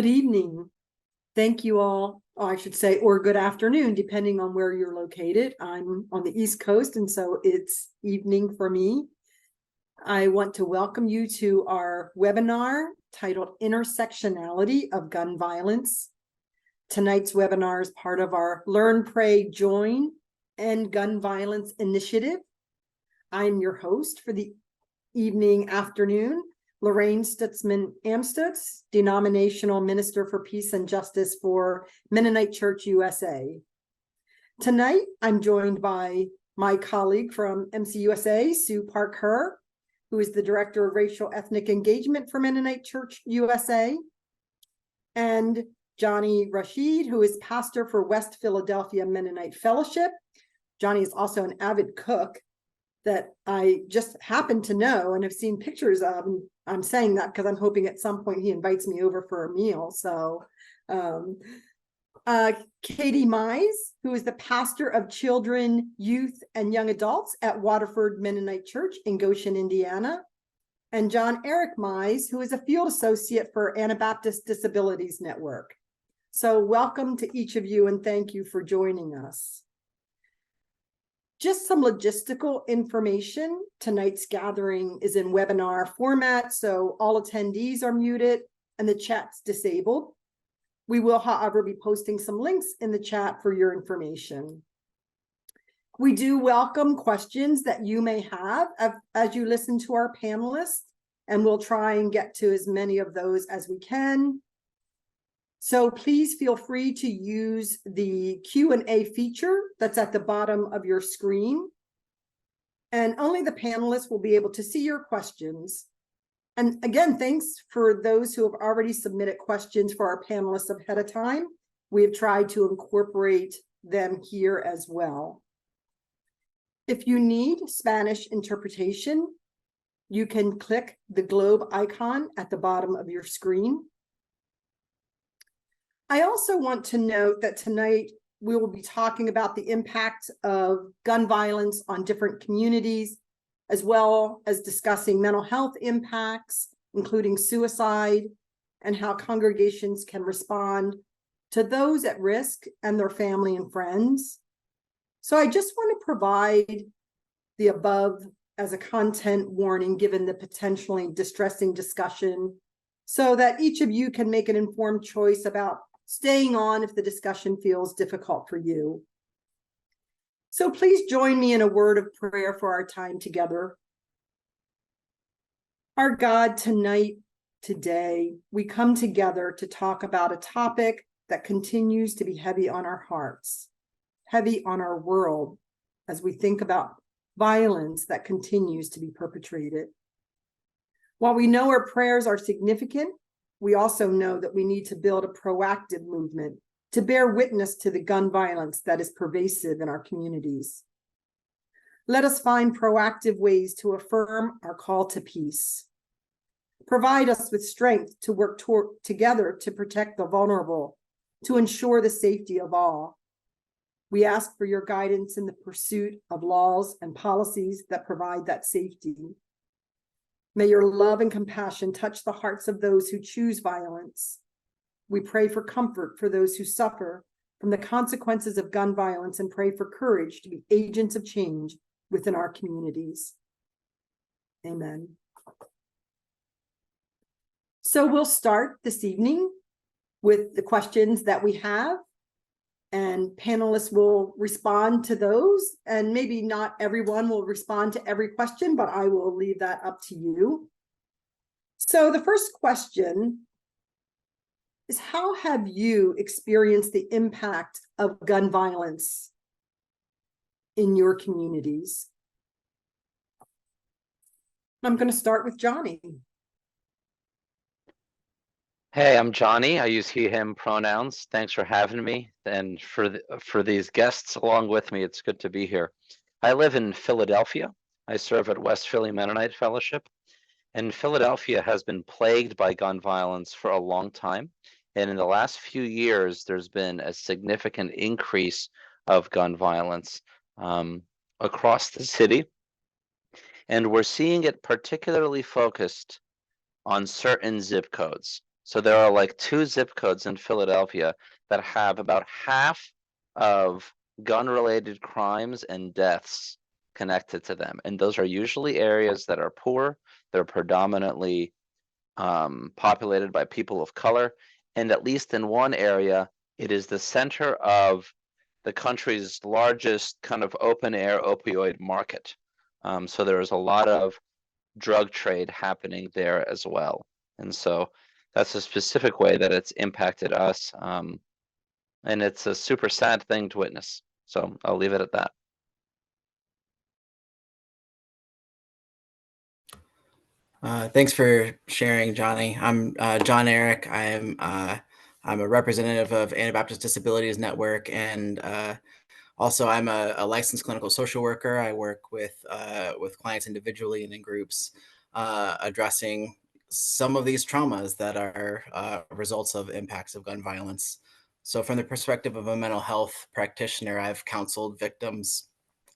Good evening. Thank you all, I should say, or good afternoon, depending on where you're located. I'm on the East Coast, and so it's evening for me. I want to welcome you to our webinar titled Intersectionality of Gun Violence. Tonight's webinar is part of our Learn, Pray, Join, End Gun Violence initiative. I'm your host for the afternoon, Lorraine Stutzman-Amstutz, Denominational Minister for Peace and Justice for Mennonite Church USA. Tonight, I'm joined by my colleague from MCUSA, Sue Park-Herr, who is the Director of Racial Ethnic Engagement for Mennonite Church USA, and Johnny Rashid, who is pastor for West Philadelphia Mennonite Fellowship. Johnny is also an avid cook that I just happen to know and have seen pictures of. I'm saying that because I'm hoping at some point he invites me over for a meal. So Katie Mize, who is the pastor of children, youth, and young adults at Waterford Mennonite Church in Goshen, Indiana. And John Eric Mize, who is a field associate for Anabaptist Disabilities Network. So welcome to each of you and thank you for joining us. Just some logistical information. Tonight's gathering is in webinar format, so all attendees are muted and the chat's disabled. We will, however, be posting some links in the chat for your information. We do welcome questions that you may have as you listen to our panelists, and we'll try and get to as many of those as we can. So please feel free to use the Q&A feature that's at the bottom of your screen. And only the panelists will be able to see your questions. And again, thanks for those who have already submitted questions for our panelists ahead of time. We have tried to incorporate them here as well. If you need Spanish interpretation, you can click the globe icon at the bottom of your screen. I also want to note that tonight we will be talking about the impact of gun violence on different communities, as well as discussing mental health impacts, including suicide, and how congregations can respond to those at risk and their family and friends. So I just want to provide the above as a content warning, given the potentially distressing discussion, so that each of you can make an informed choice about staying on if the discussion feels difficult for you. So please join me in a word of prayer for our time together. Our God, tonight, today, we come together to talk about a topic that continues to be heavy on our hearts, heavy on our world, as we think about violence that continues to be perpetrated. While we know our prayers are significant, we also know that we need to build a proactive movement to bear witness to the gun violence that is pervasive in our communities. Let us find proactive ways to affirm our call to peace. Provide us with strength to work together to protect the vulnerable, to ensure the safety of all. We ask for your guidance in the pursuit of laws and policies that provide that safety. May your love and compassion touch the hearts of those who choose violence. We pray for comfort for those who suffer from the consequences of gun violence and pray for courage to be agents of change within our communities. Amen. So we'll start this evening with the questions that we have, and panelists will respond to those, and maybe not everyone will respond to every question, but I will leave that up to you. So the first question is, how have you experienced the impact of gun violence in your communities? I'm going to start with Johnny. Hey, I'm Johnny. I use he, him pronouns. Thanks for having me. And for these guests along with me, it's good to be here. I live in Philadelphia. I serve at West Philly Mennonite Fellowship. And Philadelphia has been plagued by gun violence for a long time. And in the last few years, there's been a significant increase of gun violence across the city. And we're seeing it particularly focused on certain zip codes. So there are like 2 zip codes in Philadelphia that have about half of gun-related crimes and deaths connected to them. And those are usually areas that are poor. They're predominantly populated by people of color. And at least in one area, it is the center of the country's largest kind of open air opioid market. So there is a lot of drug trade happening there as well. And so that's a specific way that it's impacted us. And it's a super sad thing to witness. So I'll leave it at that. Thanks for sharing, Johnny. I'm John Eric. I'm a representative of Anabaptist Disabilities Network, and also I'm a licensed clinical social worker. I work with clients individually and in groups, addressing some of these traumas that are results of impacts of gun violence. So, from the perspective of a mental health practitioner, I've counseled victims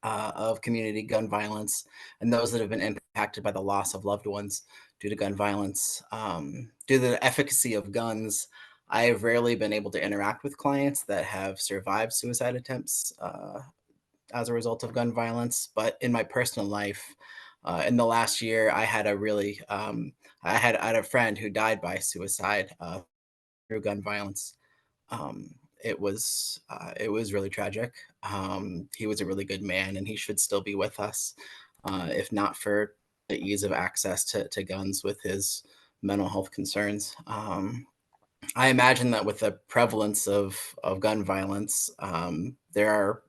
of community gun violence and those that have been impacted by the loss of loved ones due to gun violence. Due to the efficacy of guns, I have rarely been able to interact with clients that have survived suicide attempts as a result of gun violence. But in my personal life, in the last year, I had I had a friend who died by suicide through gun violence. It was really tragic. He was a really good man, and he should still be with us, if not for the ease of access to guns with his mental health concerns. I imagine that with the prevalence of gun violence, there are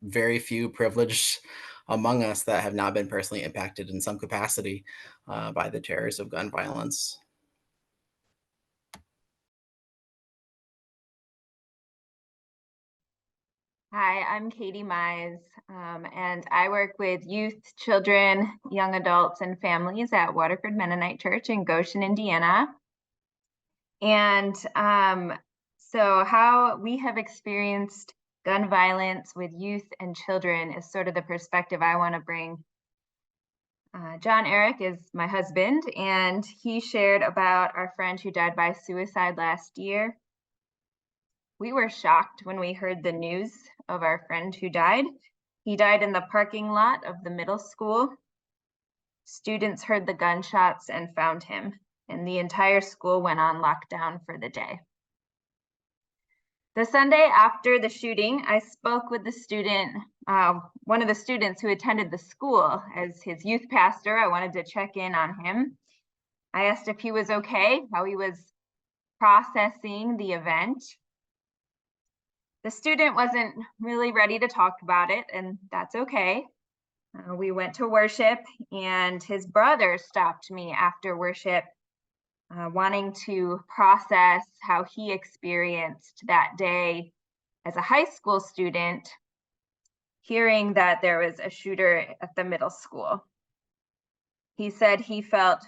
very few privileged among us that have not been personally impacted in some capacity by the terrors of gun violence. Hi, I'm Katie Mize, and I work with youth, children, young adults, and families at Waterford Mennonite Church in Goshen, Indiana. And so how we have experienced gun violence with youth and children is sort of the perspective I want to bring. John Eric is my husband, and he shared about our friend who died by suicide last year. We were shocked when we heard the news of our friend who died. He died in the parking lot of the middle school. Students heard the gunshots and found him, and the entire school went on lockdown for the day. The Sunday after the shooting, I spoke with the student, one of the students who attended the school. As his youth pastor, I wanted to check in on him. I asked if he was okay, how he was processing the event. The student wasn't really ready to talk about it, and that's okay. We went to worship, and his brother stopped me after worship, wanting to process how he experienced that day as a high school student, hearing that there was a shooter at the middle school. He said he felt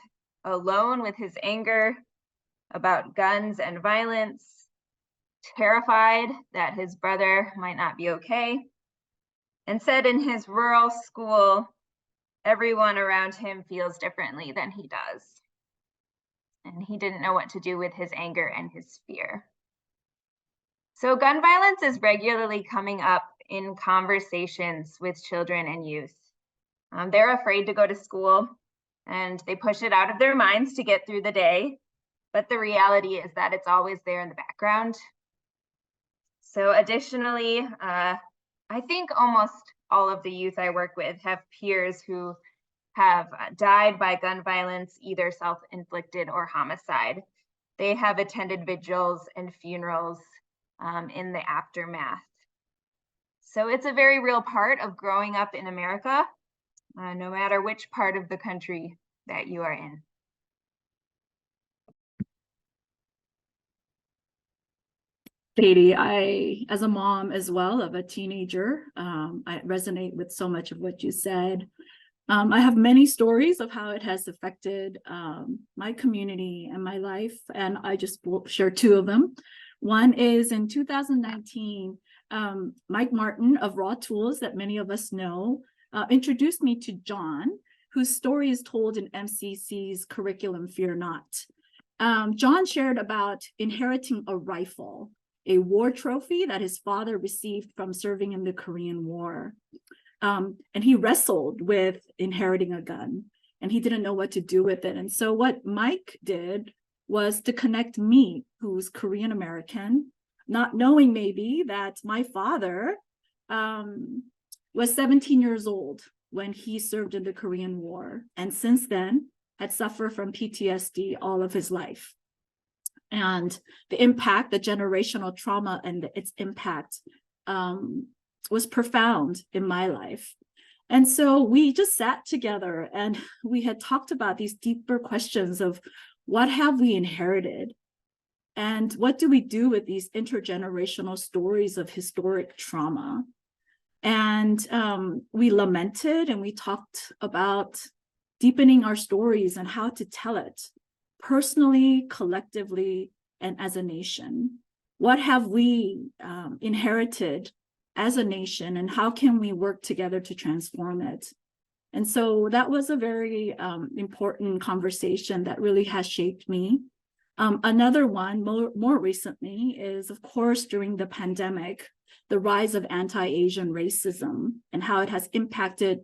alone with his anger about guns and violence, terrified that his brother might not be okay, and said in his rural school, everyone around him feels differently than he does. And he didn't know what to do with his anger and his fear. So gun violence is regularly coming up in conversations with children and youth. They're afraid to go to school, and they push it out of their minds to get through the day. But the reality is that it's always there in the background. So additionally, I think almost all of the youth I work with have peers who have died by gun violence, either self-inflicted or homicide. They have attended vigils and funerals in the aftermath. So it's a very real part of growing up in America, no matter which part of the country that you are in. Katie, as a mom as well of a teenager, I resonate with so much of what you said. I have many stories of how it has affected my community and my life, and I just will share 2 of them. One is in 2019, Mike Martin of Raw Tools, that many of us know, introduced me to John, whose story is told in MCC's curriculum, Fear Not. John shared about inheriting a rifle, a war trophy that his father received from serving in the Korean War. And he wrestled with inheriting a gun, and he didn't know what to do with it. And so what Mike did was to connect me, who's Korean American, not knowing maybe that my father was 17 years old when he served in the Korean War, and since then had suffered from PTSD all of his life. And the impact, the generational trauma and its impact was profound in my life. And so we just sat together and we had talked about these deeper questions of what have we inherited? And what do we do with these intergenerational stories of historic trauma? And we lamented and we talked about deepening our stories and how to tell it personally, collectively, and as a nation. What have we inherited as a nation, and how can we work together to transform it? And so that was a very important conversation that really has shaped me. Another one more recently is, of course, during the pandemic, the rise of anti-Asian racism and how it has impacted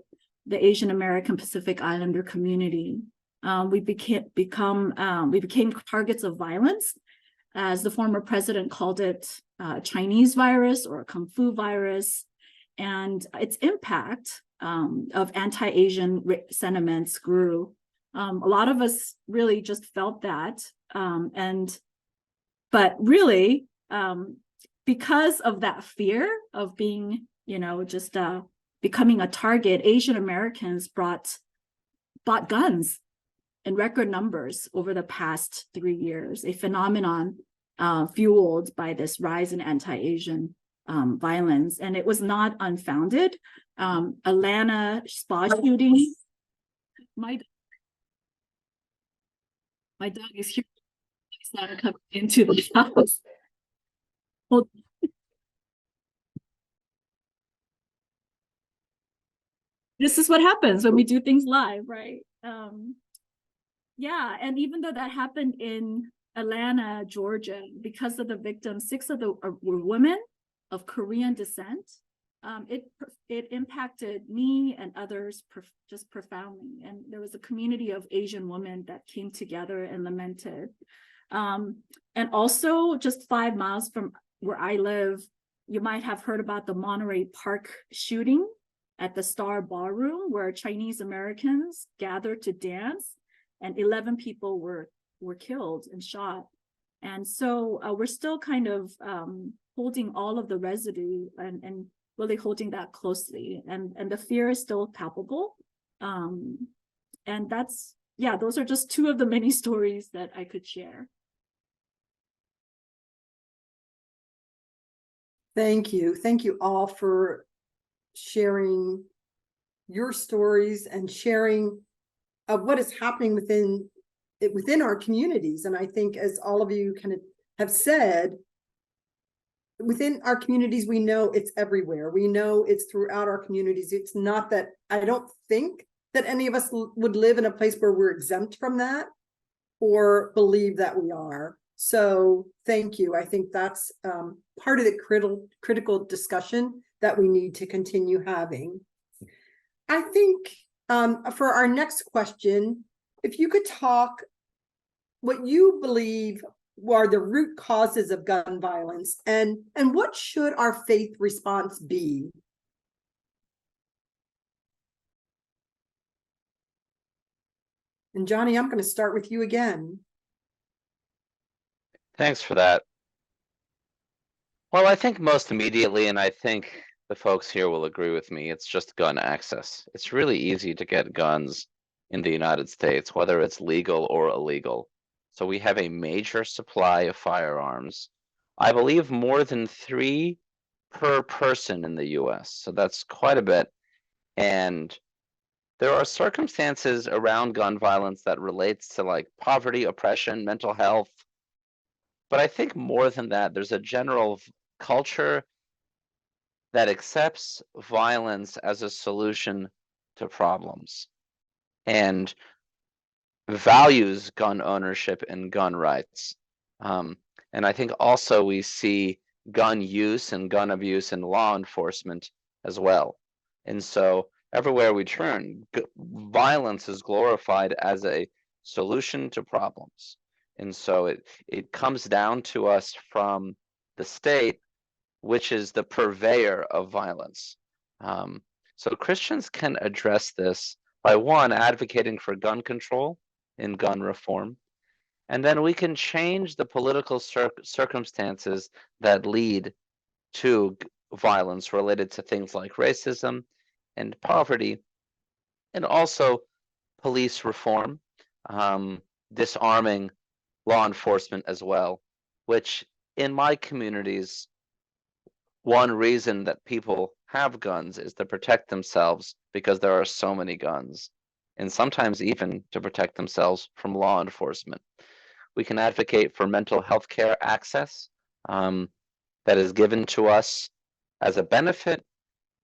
the Asian American Pacific Islander community. We became targets of violence, as the former president called it, Chinese virus or Kung Fu virus, and its impact of anti-Asian sentiments grew. A lot of us really just felt that, but really, because of that fear of being, just becoming a target, Asian Americans bought guns in record numbers over the past 3 years, a phenomenon fueled by this rise in anti-Asian violence. And it was not unfounded. Atlanta spa shooting. My dog is here. He's not coming into the house. Well, this is what happens when we do things live, right? Yeah, and even though that happened in Atlanta, Georgia, because of the victims, 6 of them were women of Korean descent. It impacted me and others just profoundly. And there was a community of Asian women that came together and lamented. And also just 5 miles from where I live, you might have heard about the Monterey Park shooting at the Star Ballroom, where Chinese Americans gathered to dance, and 11 people were killed and shot. And so we're still kind of holding all of the residue and really holding that closely. And the fear is still palpable. And that's, yeah, those are just 2 of the many stories that I could share. Thank you. Thank you all for sharing your stories and sharing of what is happening within our communities. And I think, as all of you kind of have said, within our communities, we know it's everywhere. We know it's throughout our communities. It's not that, I don't think that any of us would live in a place where we're exempt from that or believe that we are. So thank you. I think that's part of the critical discussion that we need to continue having. I think for our next question, if you could talk what you believe are the root causes of gun violence, and what should our faith response be? And Johnny, I'm going to start with you again. Thanks for that. Well, I think most immediately, and I think the folks here will agree with me, it's just gun access. It's really easy to get guns in the United States, whether it's legal or illegal. So we have a major supply of firearms. I believe more than 3 per person in the US. So that's quite a bit. And there are circumstances around gun violence that relates to like poverty, oppression, mental health. But I think more than that, there's a general culture that accepts violence as a solution to problems. And values gun ownership and gun rights. And I think also we see gun use and gun abuse in law enforcement as well. And so everywhere we turn, violence is glorified as a solution to problems. And so it comes down to us from the state, which is the purveyor of violence. So Christians can address this by, one, advocating for gun control and gun reform, and then we can change the political circumstances that lead to violence related to things like racism and poverty, and also police reform, disarming law enforcement as well, which in my communities, one reason that people have guns is to protect themselves because there are so many guns, and sometimes even to protect themselves from law enforcement. We can advocate for mental health care access that is given to us as a benefit.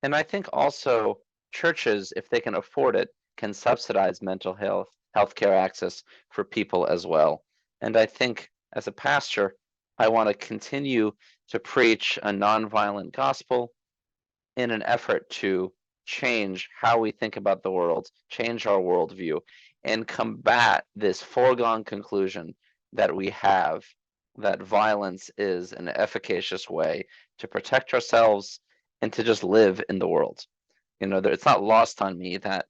And I think also churches, if they can afford it, can subsidize mental health care access for people as well. And I think as a pastor, I want to continue to preach a nonviolent gospel in an effort to change how we think about the world, change our worldview, and combat this foregone conclusion that we have that violence is an efficacious way to protect ourselves and to just live in the world. You know, it's not lost on me that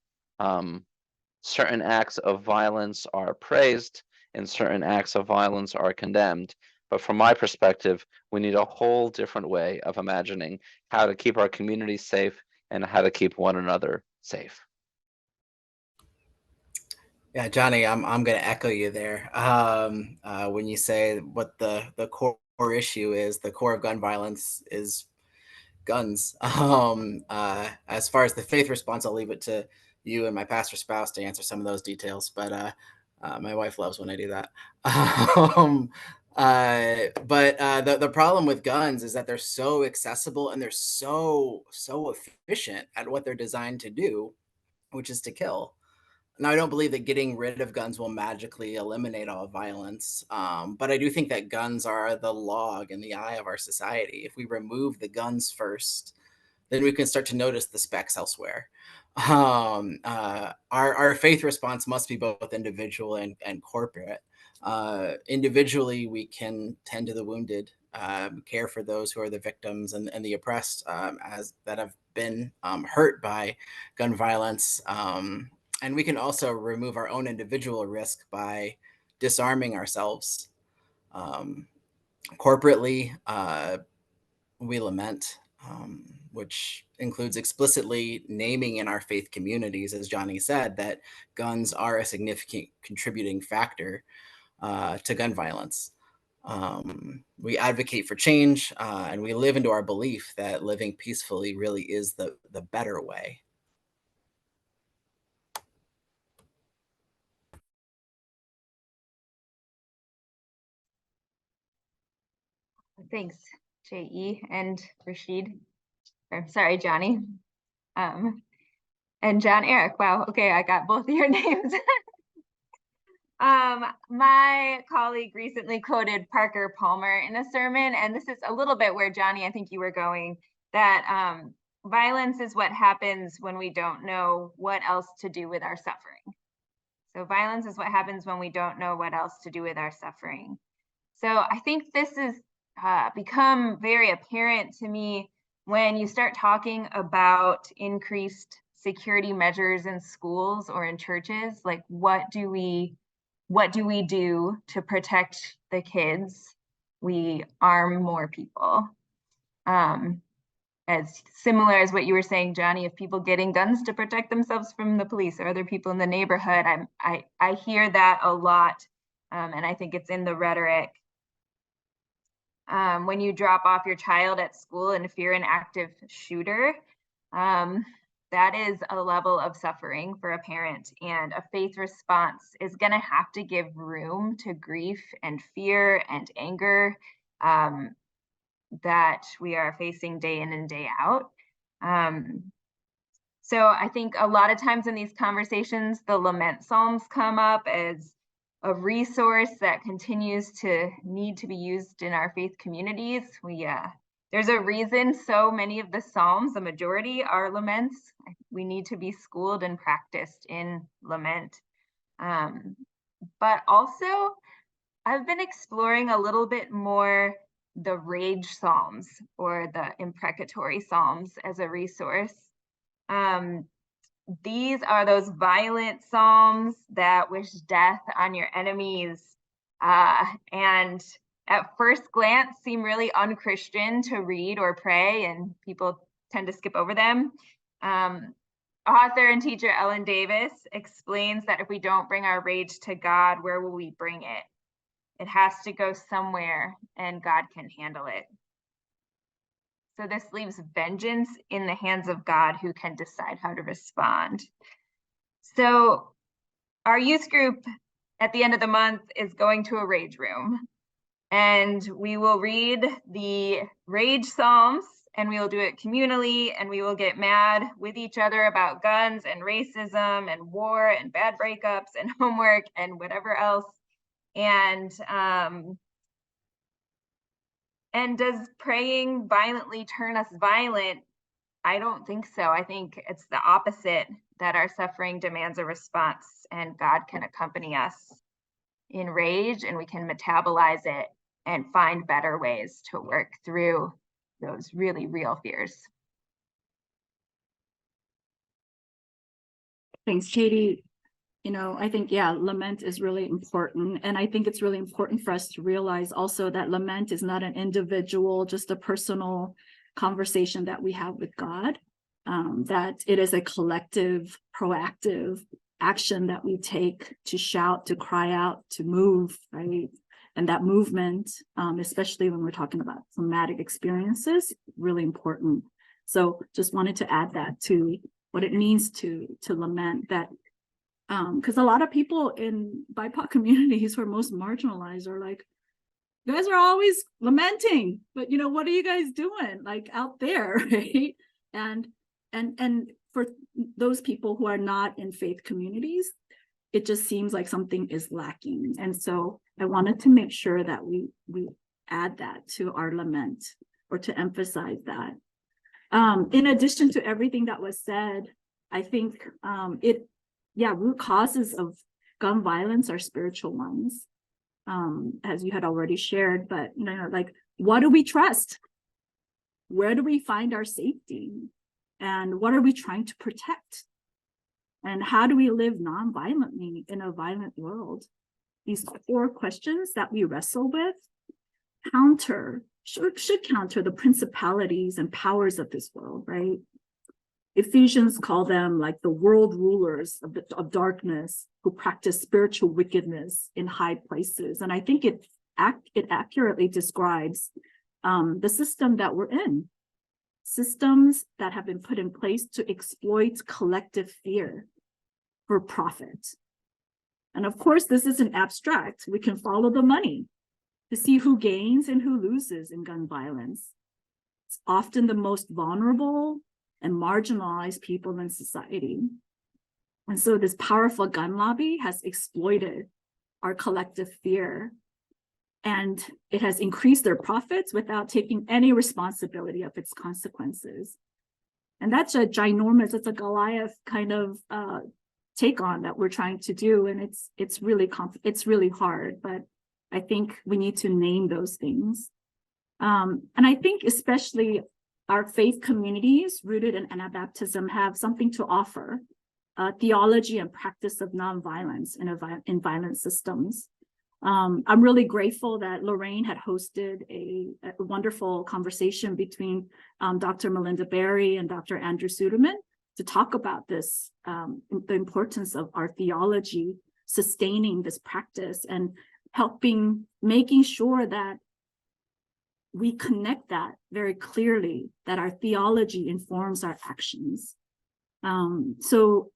certain acts of violence are praised and certain acts of violence are condemned. But from my perspective, we need a whole different way of imagining how to keep our communities safe and how to keep one another safe. Yeah, Johnny, I'm going to echo you there. When you say what the core issue is, the core of gun violence is guns. As far as the faith response, I'll leave it to you and my pastor spouse to answer some of those details. But my wife loves when I do that. The problem with guns is that they're so accessible and they're so efficient at what they're designed to do, which is to kill. Now, I don't believe that getting rid of guns will magically eliminate all violence, but I do think that guns are the log in the eye of our society. If we remove the guns first, then we can start to notice the specks elsewhere. Our faith response must be both individual and corporate. Individually, we can tend to the wounded, care for those who are the victims and the oppressed, as that have been hurt by gun violence. And we can also remove our own individual risk by disarming ourselves. Corporately, we lament, which includes explicitly naming in our faith communities, as Johnny said, that guns are a significant contributing factor to gun violence. We advocate for change, and we live into our belief that living peacefully really is the better way. Thanks, J.E. and Rashid. Or sorry, Johnny. And John Eric. Wow, okay, I got both of your names. My colleague recently quoted Parker Palmer in a sermon, and this is a little bit where, Johnny, I think you were going, that violence is what happens when we don't know what else to do with our suffering. So violence is what happens when we don't know what else to do with our suffering. So I think this has become very apparent to me when you start talking about increased security measures in schools or in churches. Like, what do we do to protect the kids? We arm more people. As similar as what you were saying, Johnny, of people getting guns to protect themselves from the police or other people in the neighborhood. I hear that a lot, and I think it's in the rhetoric. When you drop off your child at school, and if you're an active shooter, that is a level of suffering for a parent, and a faith response is going to have to give room to grief and fear and anger that we are facing day in and day out. So I think a lot of times in these conversations, the lament psalms come up as a resource that continues to need to be used in our faith communities. There's a reason so many of the psalms, the majority, are laments. We need to be schooled and practiced in lament. But also, I've been exploring a little bit more the rage psalms or the imprecatory psalms as a resource. These are those violent psalms that wish death on your enemies, and at first glance seem really unchristian to read or pray, and people tend to skip over them. Author and teacher Ellen Davis explains that if we don't bring our rage to God, where will we bring it? It has to go somewhere, and God can handle it. So this leaves vengeance in the hands of God, who can decide how to respond. So our youth group at the end of the month is going to a rage room, and we will read the rage psalms, and we will do it communally, and we will get mad with each other about guns and racism and war and bad breakups and homework and whatever else. And does praying violently turn us violent? I don't think so. I think it's the opposite, that our suffering demands a response, and God can accompany us in rage, and we can metabolize it and find better ways to work through those really real fears. Thanks, Katie. I think, lament is really important. And I think it's really important for us to realize also that lament is not an individual, just a personal conversation that we have with God, that it is a collective, proactive action that we take to shout, to cry out, to move, right? And that movement, especially when we're talking about traumatic experiences, really important. So just wanted to add that to what it means to lament, that because a lot of people in BIPOC communities who are most marginalized are like, you guys are always lamenting, but what are you guys doing like out there, right? And for those people who are not in faith communities, it just seems like something is lacking. And so I wanted to make sure that we add that to our lament, or to emphasize that. In addition to everything that was said, I think root causes of gun violence are spiritual ones, as you had already shared. But like, what do we trust? Where do we find our safety? And what are we trying to protect? And how do we live non-violently in a violent world? These core questions that we wrestle with should counter the principalities and powers of this world, right? Ephesians call them like the world rulers of darkness, who practice spiritual wickedness in high places. And I think it accurately describes the system that we're in. Systems that have been put in place to exploit collective fear for profit. And of course, this isn't abstract. We can follow the money to see who gains and who loses in gun violence. It's often the most vulnerable and marginalized people in society. And so this powerful gun lobby has exploited our collective fear, and it has increased their profits without taking any responsibility of its consequences. And that's a ginormous, it's a Goliath kind of take on that we're trying to do. And it's really hard, but I think we need to name those things. And I think especially our faith communities rooted in Anabaptism have something to offer, theology and practice of nonviolence in violent systems. I'm really grateful that Lorraine had hosted a wonderful conversation between Dr. Melinda Berry and Dr. Andrew Suderman to talk about this, the importance of our theology sustaining this practice and making sure that we connect that very clearly, that our theology informs our actions. So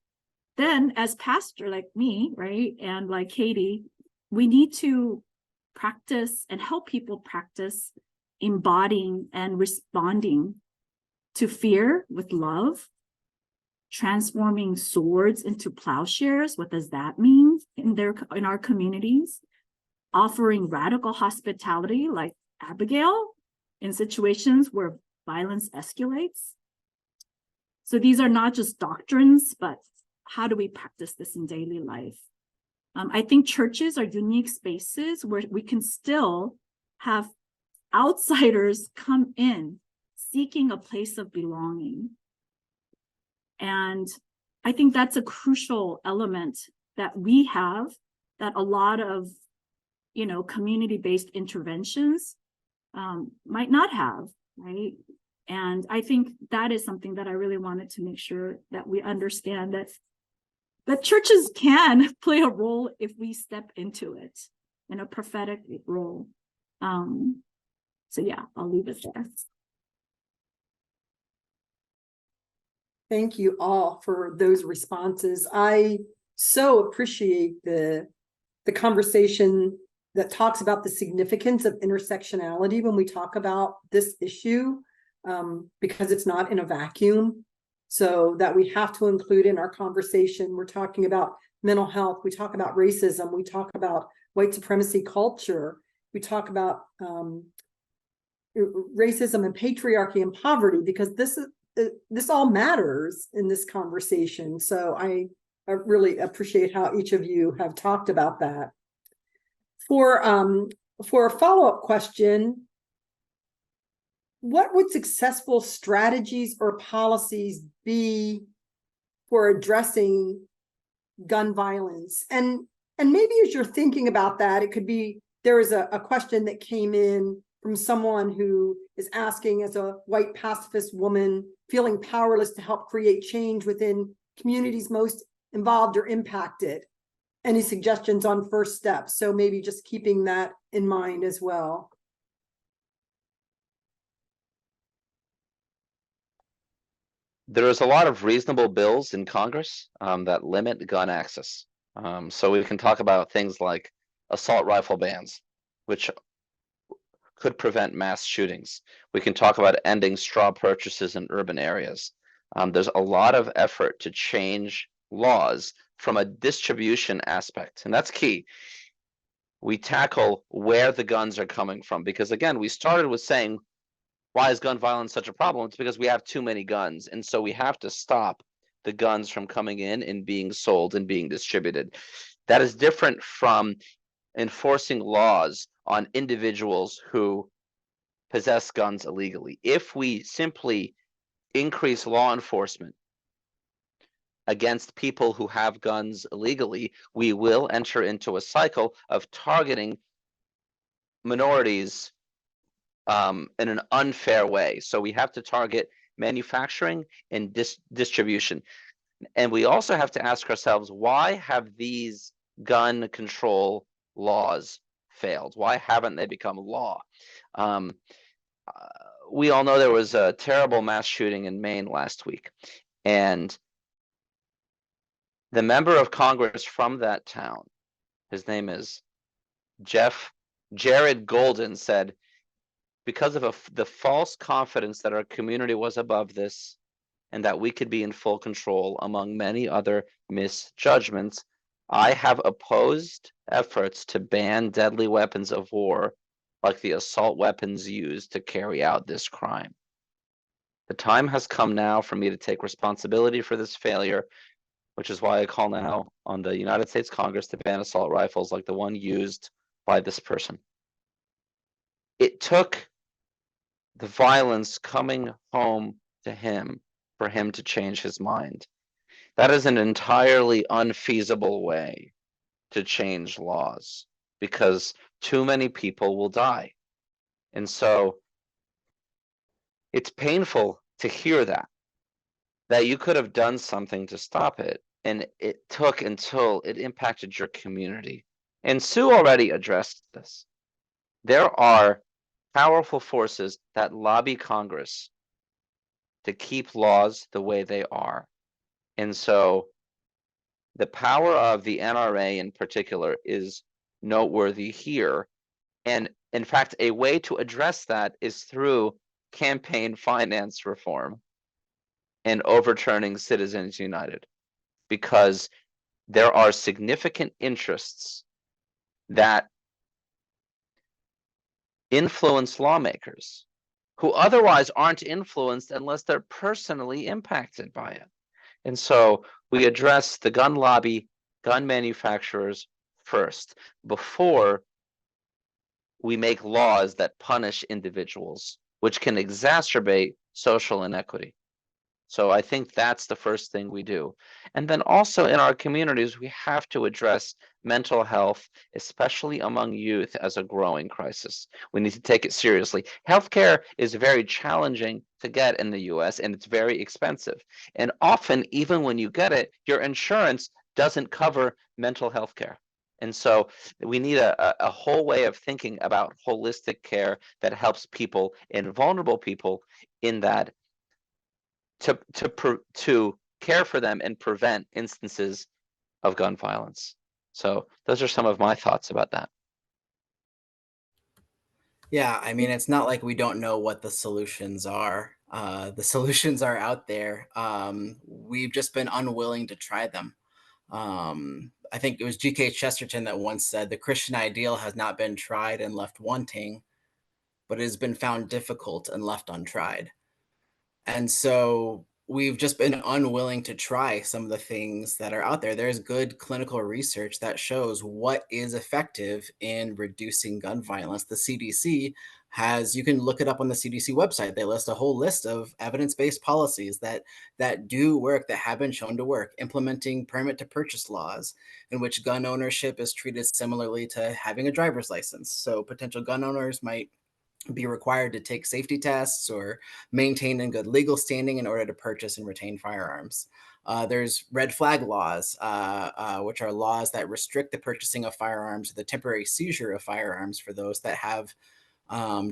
then as pastor like me, right, and like Katie, we need to practice and help people practice embodying and responding to fear with love, transforming swords into plowshares. What does that mean in our communities? Offering radical hospitality like Abigail in situations where violence escalates. So these are not just doctrines, but how do we practice this in daily life? I think churches are unique spaces where we can still have outsiders come in seeking a place of belonging. And I think that's a crucial element that we have that a lot of, community-based interventions might not have, right? And I think that is something that I really wanted to make sure that we understand, that churches can play a role if we step into it in a prophetic role. So yeah, I'll leave it there. Thank you all for those responses. I so appreciate the conversation that talks about the significance of intersectionality when we talk about this issue, because it's not in a vacuum. So that we have to include in our conversation. We're talking about mental health. We talk about racism. We talk about white supremacy culture. We talk about racism and patriarchy and poverty, because this all matters in this conversation. So I really appreciate how each of you have talked about that. For a follow-up question, what would successful strategies or policies be for addressing gun violence? And maybe as you're thinking about that, it could be, there is a question that came in from someone who is asking, as a white pacifist woman feeling powerless to help create change within communities most involved or impacted, any suggestions on first steps? So maybe just keeping that in mind as well. There is a lot of reasonable bills in Congress that limit gun access. So we can talk about things like assault rifle bans, which could prevent mass shootings. We can talk about ending straw purchases in urban areas. There's a lot of effort to change laws from a distribution aspect, and that's key. We tackle where the guns are coming from, because again, we started with saying, why is gun violence such a problem? It's because we have too many guns. And so we have to stop the guns from coming in and being sold and being distributed. That is different from enforcing laws on individuals who possess guns illegally. If we simply increase law enforcement against people who have guns illegally, we will enter into a cycle of targeting minorities in an unfair way. So we have to target manufacturing and distribution. And we also have to ask ourselves, why have these gun control laws failed? Why haven't they become law? We all know there was a terrible mass shooting in Maine last week. And the member of Congress from that town, his name is Jared Golden, said, because of the false confidence that our community was above this and that we could be in full control, among many other misjudgments, I have opposed efforts to ban deadly weapons of war like the assault weapons used to carry out this crime. The time has come now for me to take responsibility for this failure, which is why I call now on the United States Congress to ban assault rifles like the one used by this person. It took the violence coming home to him for him to change his mind. That is an entirely unfeasible way to change laws, because too many people will die. And so it's painful to hear that you could have done something to stop it, and it took until it impacted your community. And Sue already addressed this. There are powerful forces that lobby Congress to keep laws the way they are. And so the power of the NRA in particular is noteworthy here. And in fact, a way to address that is through campaign finance reform. in overturning Citizens United, because there are significant interests that influence lawmakers who otherwise aren't influenced unless they're personally impacted by it. And so we address the gun lobby, gun manufacturers first, before we make laws that punish individuals, which can exacerbate social inequity. So I think that's the first thing we do. And then also in our communities, we have to address mental health, especially among youth, as a growing crisis. We need to take it seriously. Healthcare is very challenging to get in the US, and it's very expensive. And often, even when you get it, your insurance doesn't cover mental health care. And so we need a whole way of thinking about holistic care that helps people and vulnerable people in that to care for them and prevent instances of gun violence. So those are some of my thoughts about that. Yeah, I mean, it's not like we don't know what the solutions are. The solutions are out there. We've just been unwilling to try them. I think it was G.K. Chesterton that once said, "The Christian ideal has not been tried and left wanting, but it has been found difficult and left untried." And so we've just been unwilling to try some of the things that are out there. There's good clinical research that shows what is effective in reducing gun violence. The CDC has, you can look it up on the CDC website. They list a whole list of evidence-based policies that do work, that have been shown to work. Implementing permit to purchase laws in which gun ownership is treated similarly to having a driver's license. So potential gun owners might be required to take safety tests or maintain in good legal standing in order to purchase and retain firearms. There's red flag laws, which are laws that restrict the purchasing of firearms or the temporary seizure of firearms for those that have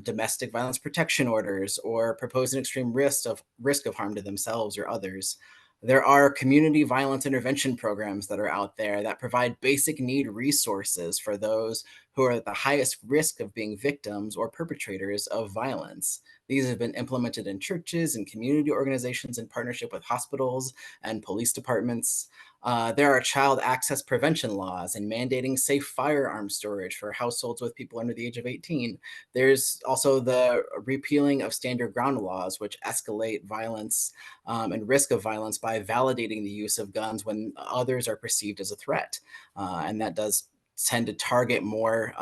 domestic violence protection orders or propose an extreme risk of harm to themselves or others. There are community violence intervention programs that are out there that provide basic need resources for those who are at the highest risk of being victims or perpetrators of violence. These have been implemented in churches and community organizations in partnership with hospitals and police departments. There are child access prevention laws and mandating safe firearm storage for households with people under the age of 18. There's also the repealing of stand your ground laws, which escalate violence and risk of violence by validating the use of guns when others are perceived as a threat. And that does tend to target more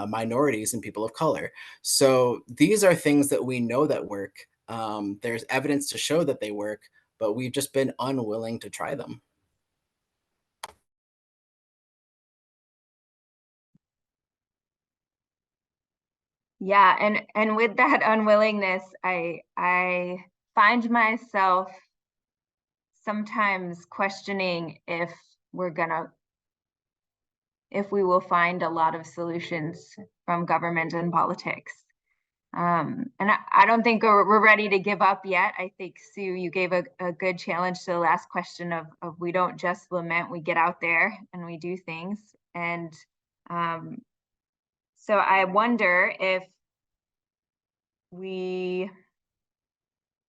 minorities and people of color. So these are things that we know that work. There's evidence to show that they work, but we've just been unwilling to try them. Yeah, and with that unwillingness, I find myself sometimes questioning if we will find a lot of solutions from government and politics. And I don't think we're ready to give up yet. I think, Sue, you gave a good challenge to the last question of we don't just lament, we get out there and we do things. And so I wonder if we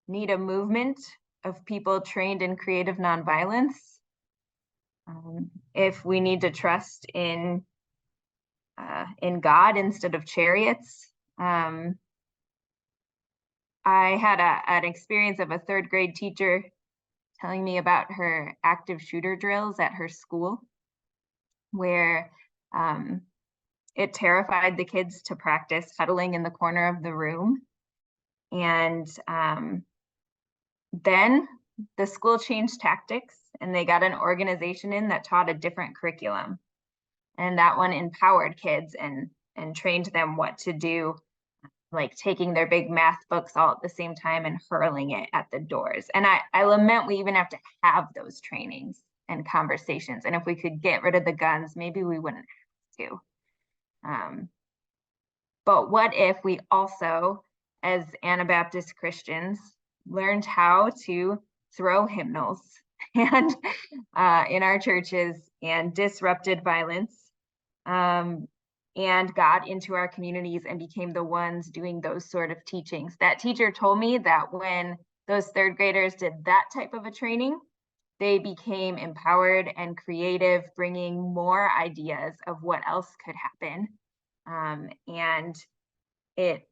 need a movement of people trained in creative nonviolence, if we need to trust in God instead of chariots. I had an experience of a third grade teacher telling me about her active shooter drills at her school, where it terrified the kids to practice huddling in the corner of the room. And then the school changed tactics and they got an organization in that taught a different curriculum. And that one empowered kids and trained them what to do, like taking their big math books all at the same time and hurling it at the doors. And I lament we even have to have those trainings and conversations. And if we could get rid of the guns, maybe we wouldn't have to. But what if we also, as Anabaptist Christians, learned how to throw hymnals and in our churches and disrupted violence and got into our communities and became the ones doing those sort of teachings. That teacher told me that when those third graders did that type of a training, they became empowered and creative, bringing more ideas of what else could happen. And it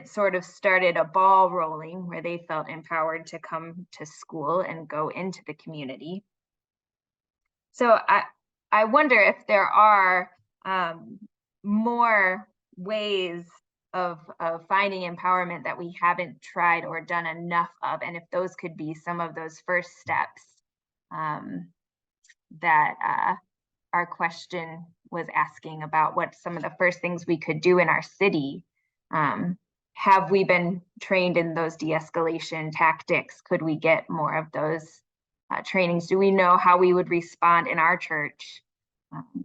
sort of started a ball rolling where they felt empowered to come to school and go into the community. So I wonder if there are more ways of finding empowerment that we haven't tried or done enough of, and if those could be some of those first steps that our question was asking about, what some of the first things we could do in our city. Have we been trained in those de-escalation tactics? Could we get more of those trainings? Do we know how we would respond in our church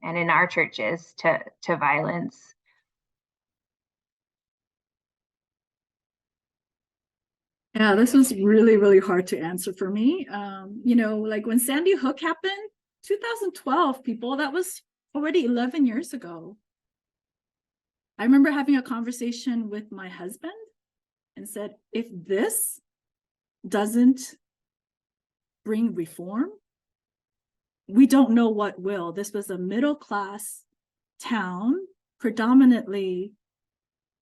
and in our churches to violence? Yeah, this was really, really hard to answer for me. You know, like when Sandy Hook happened, 2012, people, that was already 11 years ago. I remember having a conversation with my husband and said, if this doesn't bring reform, we don't know what will. This was a middle-class town, predominantly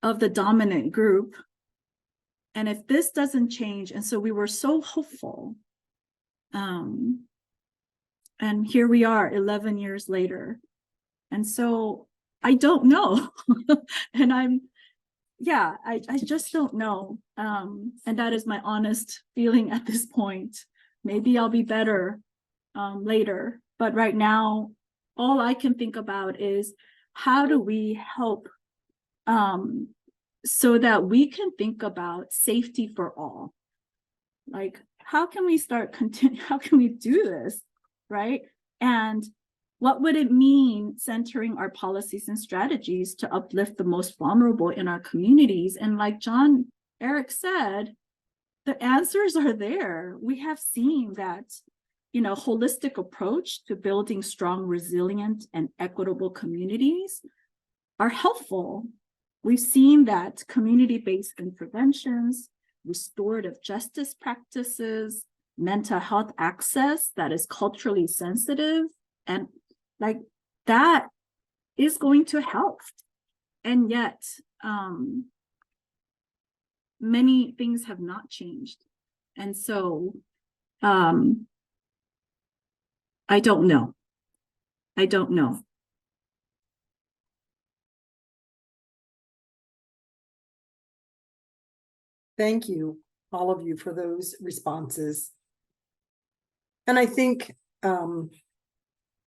of the dominant group. And if this doesn't change, and so we were so hopeful. And here we are 11 years later. And so I don't know. And I just don't know. And that is my honest feeling at this point. Maybe I'll be better later. But right now, all I can think about is how do we help so that we can think about safety for all. Like, how can we how can we do this, right? And what would it mean centering our policies and strategies to uplift the most vulnerable in our communities? And like John Eric said, the answers are there. We have seen that, you know, holistic approach to building strong, resilient, and equitable communities are helpful. We've seen that community-based interventions, restorative justice practices, mental health access that is culturally sensitive, and like that is going to help. And yet, many things have not changed. And so, I don't know. I don't know. Thank you, all of you, for those responses. And I think,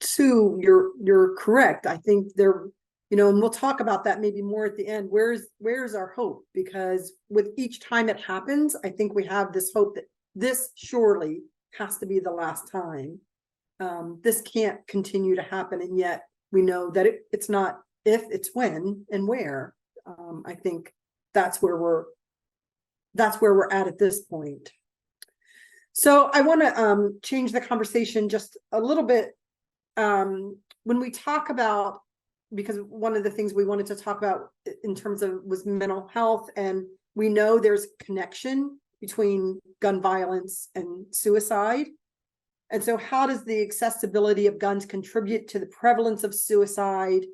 Sue, you're correct. I think there, you know, and we'll talk about that maybe more at the end. Where's our hope? Because with each time it happens, I think we have this hope that this surely has to be the last time. This can't continue to happen, and yet we know that it's not if, it's when and where. I think that's where we're at this point. So I want to change the conversation just a little bit. When we talk about, because one of the things we wanted to talk about in terms of was mental health, and we know there's connection between gun violence and suicide. And so how does the accessibility of guns contribute to the prevalence of suicide?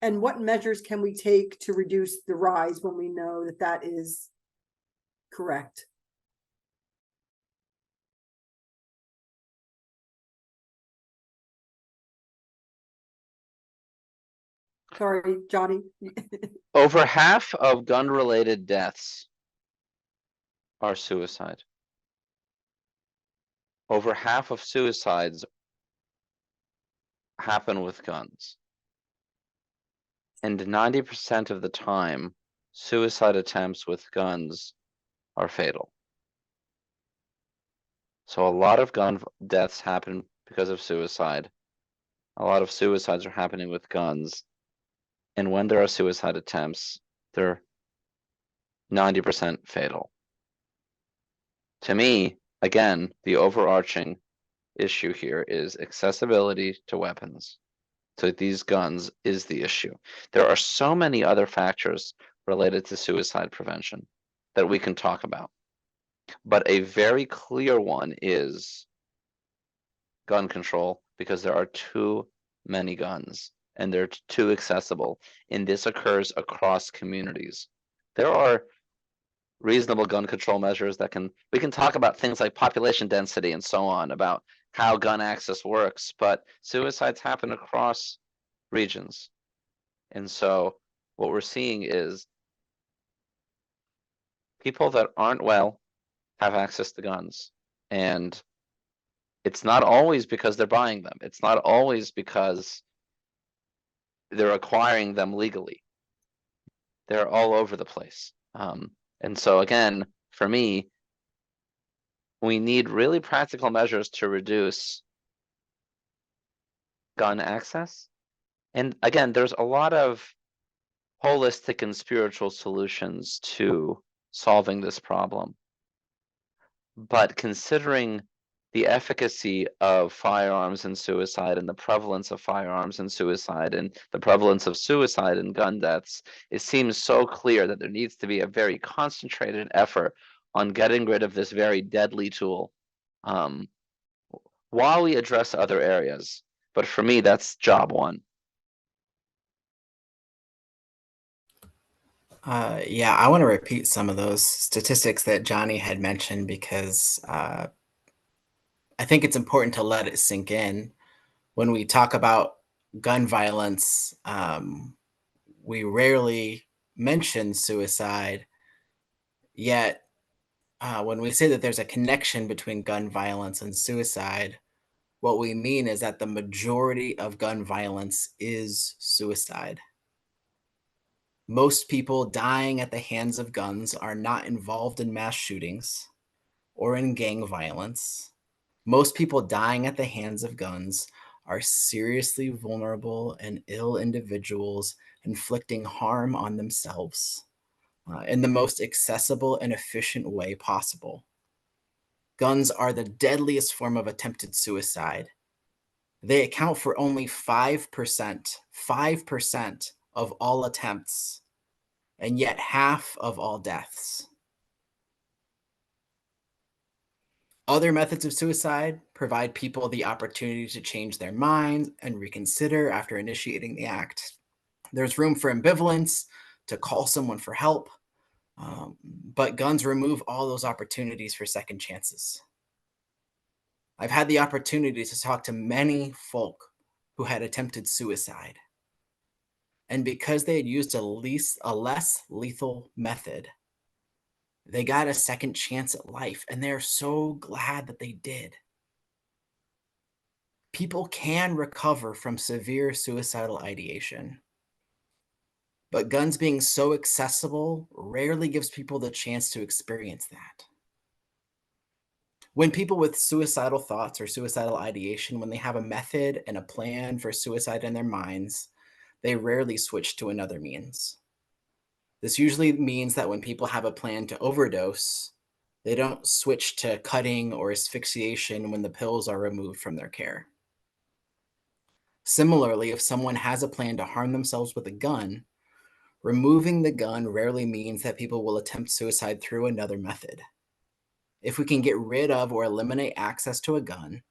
And what measures can we take to reduce the rise when we know that that is correct? Sorry, Johnny. Over half of gun-related deaths are suicide. Over half of suicides happen with guns. And 90% of the time, suicide attempts with guns are fatal. So a lot of gun deaths happen because of suicide. A lot of suicides are happening with guns. And when there are suicide attempts, they're 90% fatal. To me, again, the overarching issue here is accessibility to weapons. So these guns is the issue. There are so many other factors related to suicide prevention that we can talk about. But a very clear one is gun control, because there are too many guns and they're too accessible. And this occurs across communities. There are reasonable gun control measures that we can talk about things like population density and so on, about how gun access works, but suicides happen across regions. And so what we're seeing is people that aren't well have access to guns. And it's not always because they're buying them. It's not always because they're acquiring them legally. They're all over the place. And so again, for me, we need really practical measures to reduce gun access. And again, there's a lot of holistic and spiritual solutions to solving this problem. But considering the efficacy of firearms and suicide and the prevalence of firearms and suicide and the prevalence of suicide and gun deaths, it seems so clear that there needs to be a very concentrated effort on getting rid of this very deadly tool, while we address other areas. But for me, that's job one. Yeah, I want to repeat some of those statistics that Johnny had mentioned because I think it's important to let it sink in. When we talk about gun violence, we rarely mention suicide, yet when we say that there's a connection between gun violence and suicide, what we mean is that the majority of gun violence is suicide. Most people dying at the hands of guns are not involved in mass shootings or in gang violence. Most people dying at the hands of guns are seriously vulnerable and ill individuals inflicting harm on themselves in the most accessible and efficient way possible. Guns are the deadliest form of attempted suicide. They account for only 5% of all attempts, and yet half of all deaths. Other methods of suicide provide people the opportunity to change their minds and reconsider after initiating the act. There's room for ambivalence, to call someone for help, but guns remove all those opportunities for second chances. I've had the opportunity to talk to many folk who had attempted suicide. And because they had used a less lethal method, they got a second chance at life, and they're so glad that they did. People can recover from severe suicidal ideation, but guns being so accessible rarely gives people the chance to experience that. When people with suicidal thoughts or suicidal ideation, when they have a method and a plan for suicide in their minds, they rarely switch to another means. This usually means that when people have a plan to overdose, they don't switch to cutting or asphyxiation when the pills are removed from their care. Similarly, if someone has a plan to harm themselves with a gun, removing the gun rarely means that people will attempt suicide through another method. If we can get rid of or eliminate access to a gun,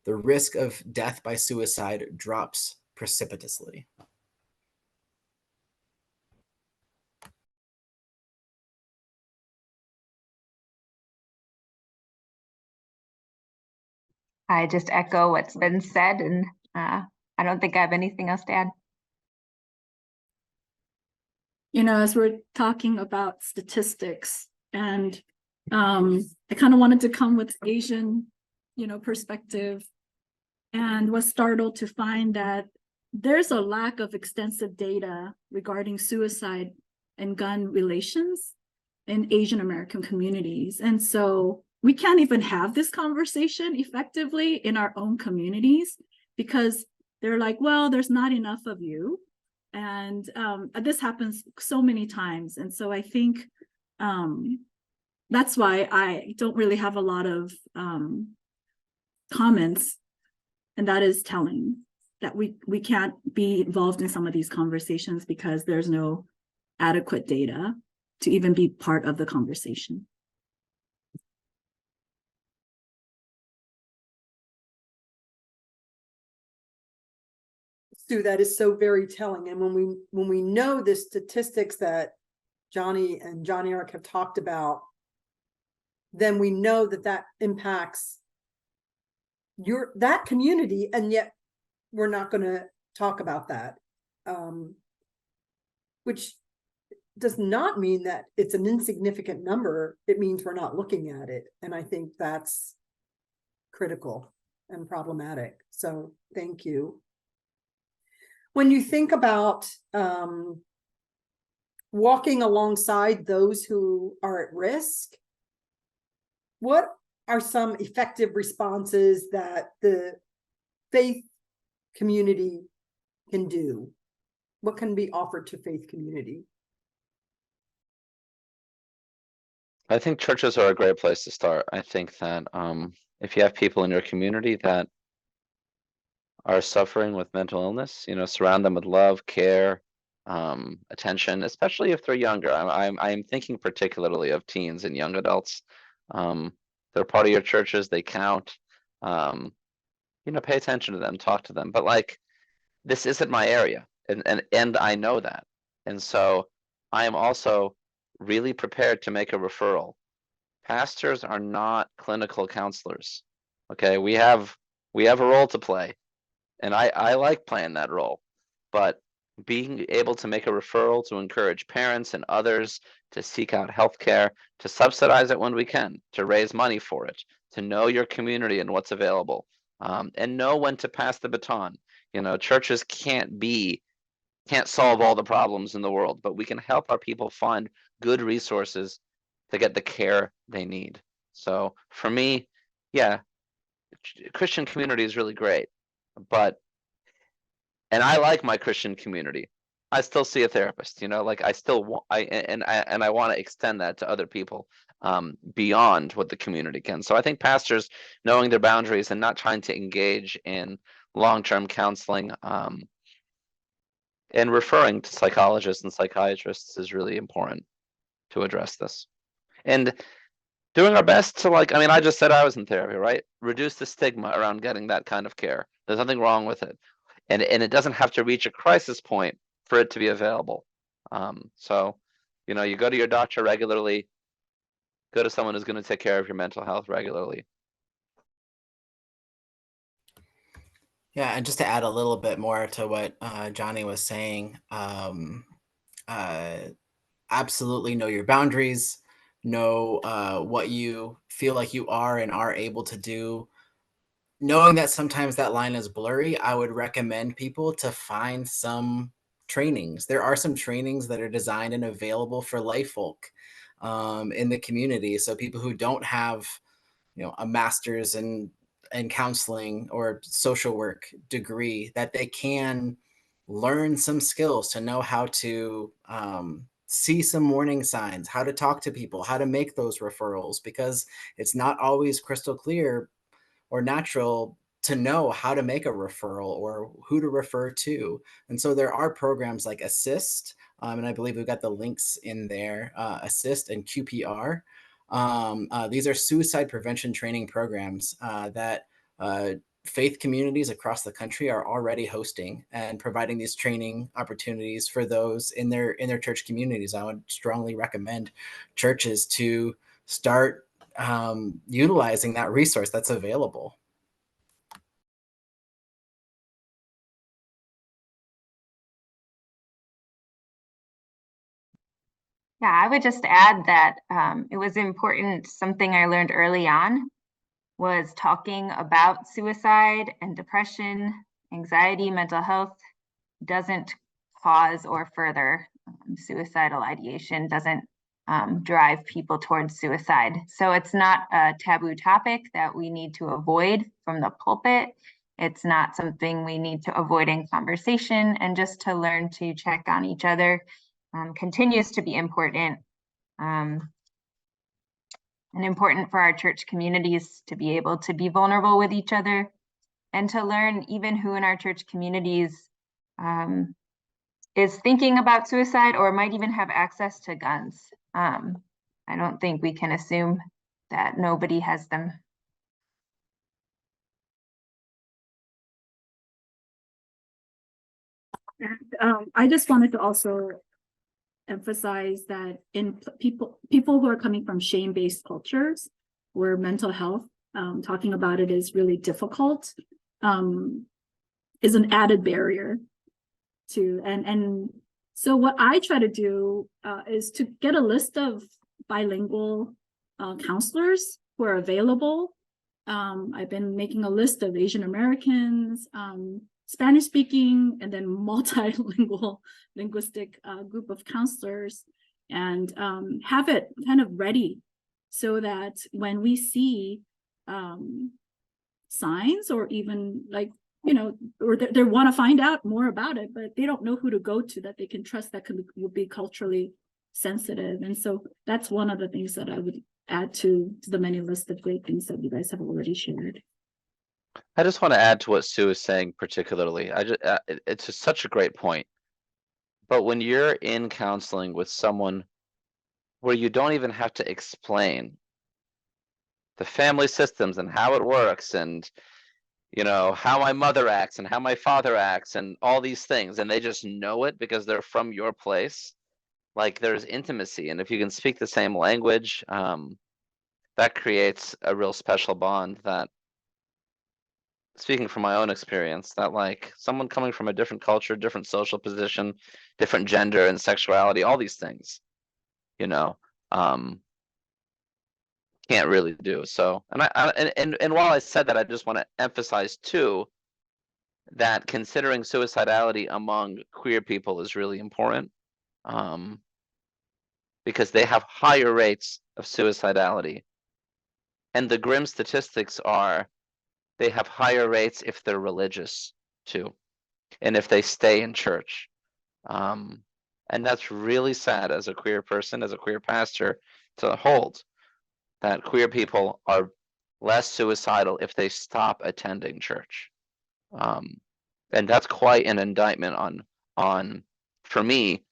the risk of death by suicide drops precipitously. I just echo what's been said, and I don't think I have anything else to add. You know, as we're talking about statistics, and I kind of wanted to come with Asian, perspective, and was startled to find that there's a lack of extensive data regarding suicide and gun relations in Asian American communities. And so we can't even have this conversation effectively in our own communities because they're like, well, there's not enough of you. And this happens so many times. And so I think that's why I don't really have a lot of comments. And that is telling that we can't be involved in some of these conversations because there's no adequate data to even be part of the conversation. to that is so very telling. And when we know the statistics that Johnny and John Eric have talked about, then we know that that impacts that community, and yet we're not going to talk about that, which does not mean that it's an insignificant number. It means we're not looking at it, and I think that's critical and problematic. So thank you. When you think about walking alongside those who are at risk, what are some effective responses that the faith community can do? What can be offered to faith community? I think churches are a great place to start. I think that if you have people in your community that are suffering with mental illness, surround them with love, care, attention, especially if they're younger. I'm thinking particularly of teens and young adults. They're part of your churches, they count. Pay attention to them, talk to them. But like, this isn't my area, and I know that. And so I am also really prepared to make a referral. Pastors are not clinical counselors. Okay, we have a role to play, and I like playing that role. But being able to make a referral, to encourage parents and others to seek out healthcare, to subsidize it when we can, to raise money for it, to know your community and what's available, and know when to pass the baton. Churches can't solve all the problems in the world, but we can help our people find good resources to get the care they need. So for me, yeah, Christian community is really great, and I like my Christian community. I still see a therapist, like I still want, I want to extend that to other people, beyond what the community can. So I think pastors knowing their boundaries and not trying to engage in long-term counseling, and referring to psychologists and psychiatrists is really important to address this. And doing our best to, I just said I was in therapy, right? Reduce the stigma around getting that kind of care. There's nothing wrong with it. And it doesn't have to reach a crisis point for it to be available. So, you go to your doctor regularly, go to someone who's going to take care of your mental health regularly. Yeah, and just to add a little bit more to what Johnny was saying, absolutely know your boundaries, know what you feel like you are and are able to do. Knowing that sometimes that line is blurry, I would recommend people to find some trainings. There are some trainings that are designed and available for lay folk in the community. So people who don't have, a master's in counseling or social work degree, that they can learn some skills to know how to see some warning signs, how to talk to people, how to make those referrals, because it's not always crystal clear or natural to know how to make a referral or who to refer to. And so there are programs like Assist, and I believe we've got the links in there, Assist and QPR. These are suicide prevention training programs that faith communities across the country are already hosting and providing these training opportunities for those in their church communities. I would strongly recommend churches to start utilizing that resource that's available. Yeah, I would just add that it was important, something I learned early on was talking about suicide and depression, anxiety, mental health doesn't cause or further suicidal ideation, doesn't drive people towards suicide. So it's not a taboo topic that we need to avoid from the pulpit. It's not something we need to avoid in conversation, and just to learn to check on each other continues to be important. And important for our church communities to be able to be vulnerable with each other, and to learn even who in our church communities is thinking about suicide or might even have access to guns. I don't think we can assume that nobody has them. And I just wanted to also emphasize that in people who are coming from shame-based cultures where mental health, talking about it is really difficult, is an added barrier to, and so what I try to do is to get a list of bilingual counselors who are available. I've been making a list of Asian Americans, Spanish speaking, and then multilingual linguistic group of counselors, and have it kind of ready so that when we see signs, or even like, you know, or they want to find out more about it, but they don't know who to go to that they can trust, that will be culturally sensitive. And so that's one of the things that I would add to the many list of great things that you guys have already shared. I just want to add to what Sue is saying particularly. It's just such a great point. But when you're in counseling with someone where you don't even have to explain the family systems and how it works, and you know how my mother acts and how my father acts and all these things, and they just know it because they're from your place, like there's intimacy. And if you can speak the same language, that creates a real special bond that, speaking from my own experience, that like someone coming from a different culture, different social position, different gender and sexuality, all these things, you know, can't really do. So, and while I said that, I just want to emphasize too that considering suicidality among queer people is really important, because they have higher rates of suicidality. And the grim statistics are they have higher rates if they're religious too, and if they stay in church. And that's really sad as a queer person, as a queer pastor, to hold that queer people are less suicidal if they stop attending church. And that's quite an indictment on, for me,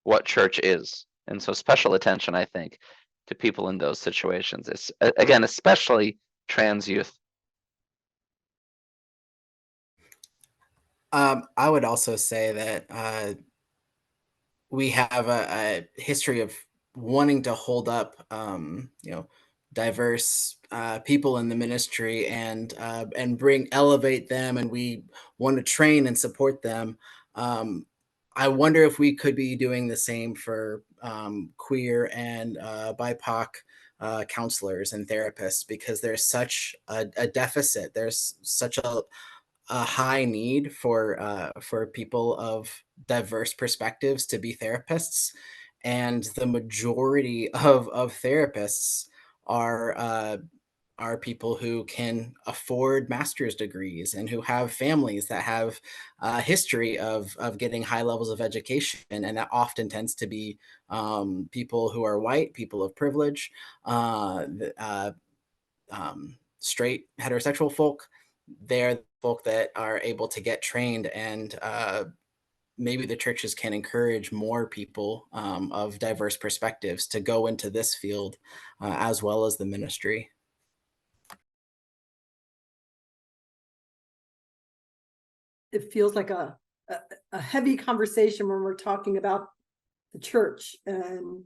what church is. And so special attention, I think, to people in those situations. It's, again, especially trans youth. I would also say that we have a history of wanting to hold up, diverse people in the ministry, and elevate them, and we want to train and support them. I wonder if we could be doing the same for queer and BIPOC counselors and therapists, because there's such a deficit. There's such a high need for people of diverse perspectives to be therapists, and the majority of therapists are people who can afford master's degrees and who have families that have a history of getting high levels of education, and that often tends to be people who are white, people of privilege, straight heterosexual folk. They're the folk that are able to get trained, and maybe the churches can encourage more people of diverse perspectives to go into this field as well as the ministry. It feels like a heavy conversation when we're talking about the church and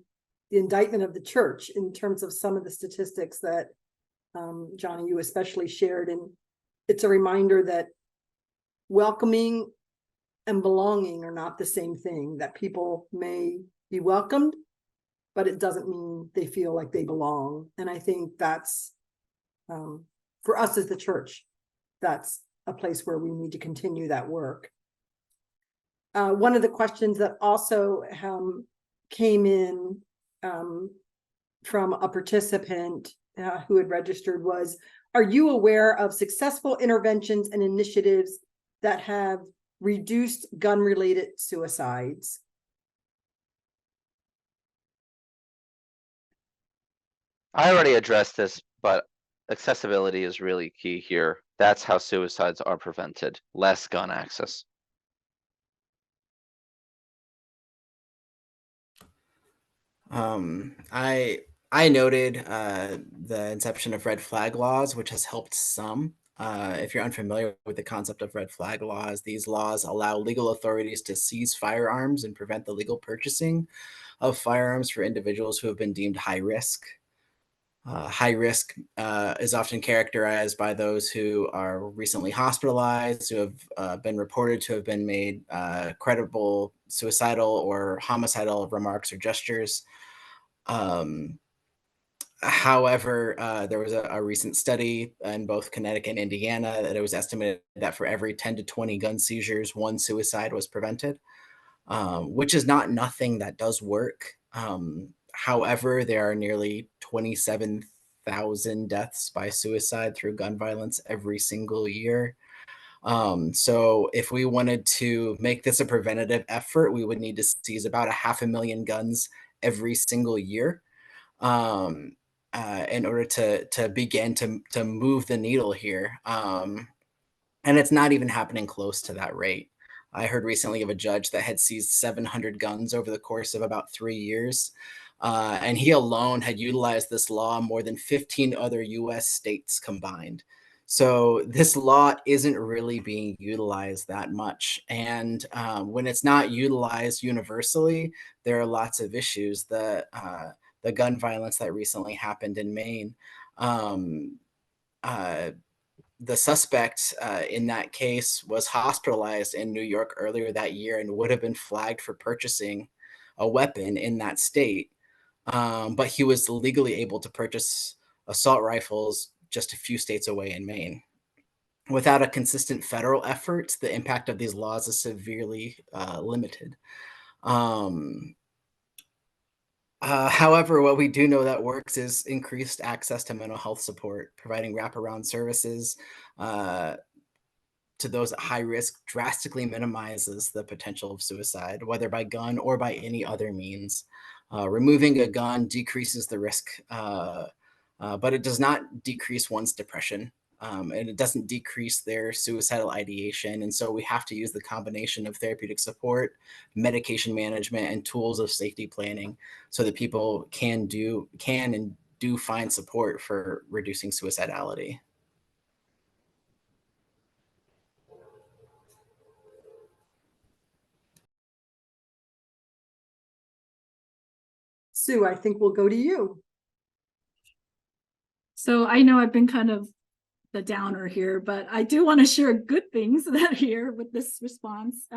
the indictment of the church in terms of some of the statistics that Johnny, you especially shared. And it's a reminder that welcoming and belonging are not the same thing, that people may be welcomed, but it doesn't mean they feel like they belong. And I think that's, for us as the church, that's a place where we need to continue that work. One of the questions that also came in from a participant who had registered was, are you aware of successful interventions and initiatives that have reduced gun-related suicides? I already addressed this, but accessibility is really key here. That's how suicides are prevented, less gun access. I noted the inception of red flag laws, which has helped some. If you're unfamiliar with the concept of red flag laws, these laws allow legal authorities to seize firearms and prevent the legal purchasing of firearms for individuals who have been deemed high risk. High risk is often characterized by those who are recently hospitalized, who have been reported to have been made credible suicidal or homicidal remarks or gestures. However, there was a recent study in both Connecticut and Indiana that it was estimated that for every 10 to 20 gun seizures, one suicide was prevented, which is not nothing. That does work. However, there are nearly 27,000 deaths by suicide through gun violence every single year. So if we wanted to make this a preventative effort, we would need to seize about 500,000 guns every single year in order to begin to move the needle here. And it's not even happening close to that rate. I heard recently of a judge that had seized 700 guns over the course of about 3 years. And he alone had utilized this law more than 15 other US states combined. So this law isn't really being utilized that much. And when it's not utilized universally, there are lots of issues. The gun violence that recently happened in Maine, the suspect in that case was hospitalized in New York earlier that year and would have been flagged for purchasing a weapon in that state. But he was legally able to purchase assault rifles just a few states away in Maine. Without a consistent federal effort, the impact of these laws is severely limited. However, what we do know that works is increased access to mental health support, providing wraparound services to those at high risk drastically minimizes the potential of suicide, whether by gun or by any other means. Removing a gun decreases the risk, but it does not decrease one's depression. And it doesn't decrease their suicidal ideation. And so we have to use the combination of therapeutic support, medication management, and tools of safety planning so that people can and do find support for reducing suicidality. Sue, I think we'll go to you. So I know I've been kind of the downer here, but I do want to share good things that here with this response.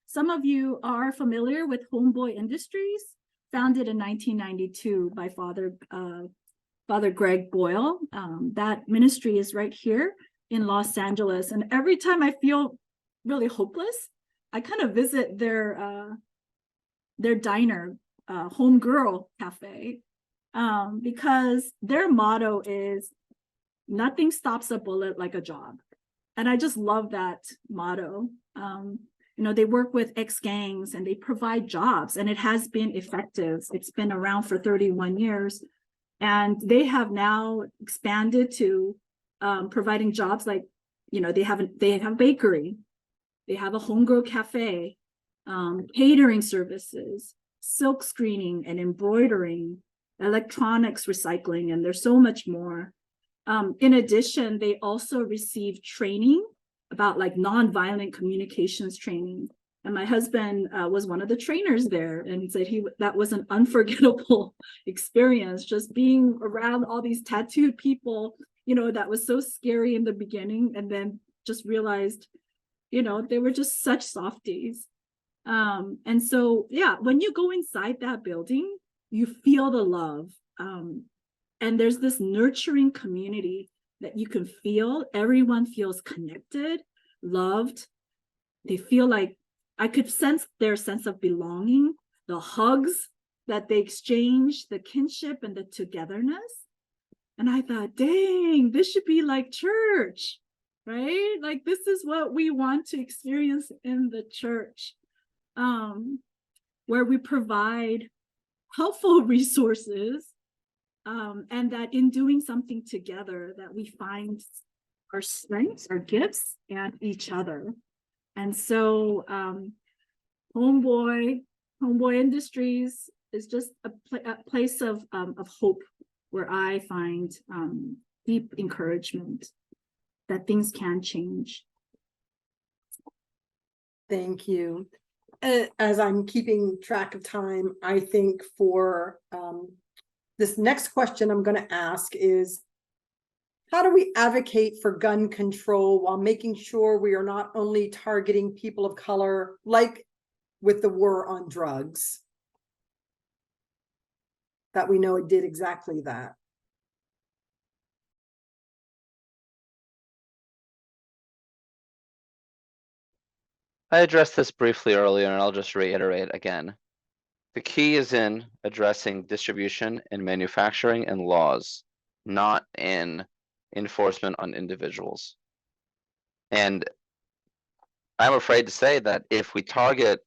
Some of you are familiar with Homeboy Industries, founded in 1992 by Father Greg Boyle. That ministry is right here in Los Angeles. And every time I feel really hopeless, I kind of visit their diner, Homegirl Cafe, because their motto is nothing stops a bullet like a job. And I just love that motto. They work with ex-gangs and they provide jobs, and it has been effective. It's been around for 31 years. And they have now expanded to providing jobs like, they have a bakery, they have a homegirl cafe, catering services, silk screening and embroidering, electronics recycling, and there's so much more. In addition, they also receive training about like nonviolent communications training. And my husband was one of the trainers there and said that was an unforgettable experience, just being around all these tattooed people, that was so scary in the beginning, and then just realized, they were just such softies. And so, yeah, when you go inside that building, you feel the love. And there's this nurturing community that you can feel. Everyone feels connected, loved. They feel like I could sense their sense of belonging, the hugs that they exchange, the kinship and the togetherness. And I thought, dang, this should be like church, right? Like this is what we want to experience in the church, where we provide helpful resources, and that in doing something together that we find our strengths, our gifts, and each other. And so Homeboy Industries is just a place of hope where I find deep encouragement. things can change. Thank you. As I'm keeping track of time, I think for this next question I'm going to ask is, how do we advocate for gun control while making sure we are not only targeting people of color, like with the war on drugs, that we know it did exactly that? I addressed this briefly earlier, and I'll just reiterate again. The key is in addressing distribution and manufacturing and laws, not in enforcement on individuals. And I'm afraid to say that if we target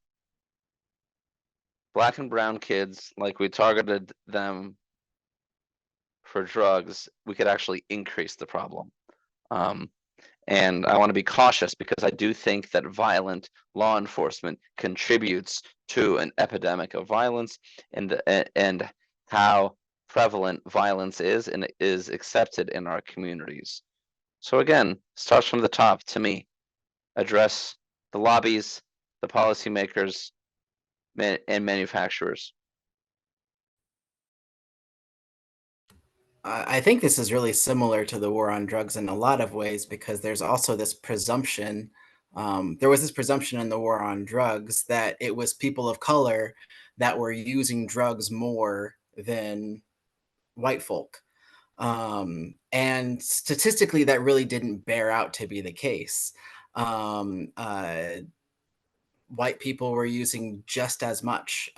Black and brown kids like we targeted them for drugs, we could actually increase the problem. And I want to be cautious because I do think that violent law enforcement contributes to an epidemic of violence, and how prevalent violence is and is accepted in our communities. So again, starts from the top to me. Address the lobbies, the policymakers, and manufacturers. I think this is really similar to the war on drugs in a lot of ways, because there's also this presumption. There was this presumption in the war on drugs that it was people of color that were using drugs more than white folk. And statistically, that really didn't bear out to be the case. White people were using just as much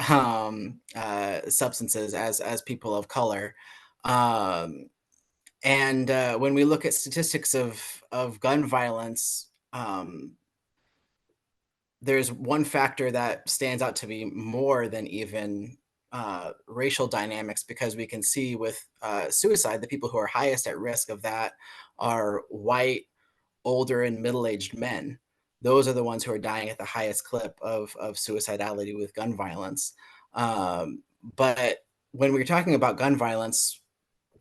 substances as people of color. And when we look at statistics of gun violence, there's one factor that stands out to be more than even racial dynamics, because we can see with suicide, the people who are highest at risk of that are white, older, and middle-aged men. Those are the ones who are dying at the highest clip of suicidality with gun violence. But when we're talking about gun violence,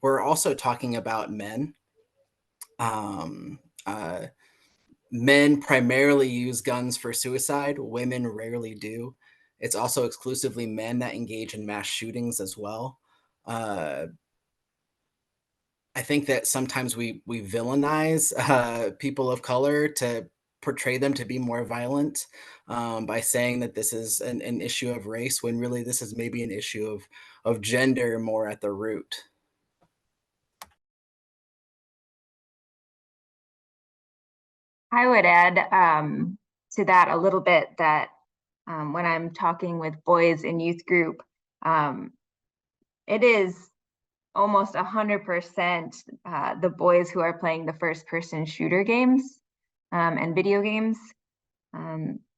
we're also talking about men. Men primarily use guns for suicide. Women rarely do. It's also exclusively men that engage in mass shootings as well. I think that sometimes we villainize people of color to portray them to be more violent by saying that this is an issue of race, when really this is maybe an issue of gender more at the root. I would add to that a little bit that when I'm talking with boys in youth group, it is almost 100% the boys who are playing the first-person shooter games and video games.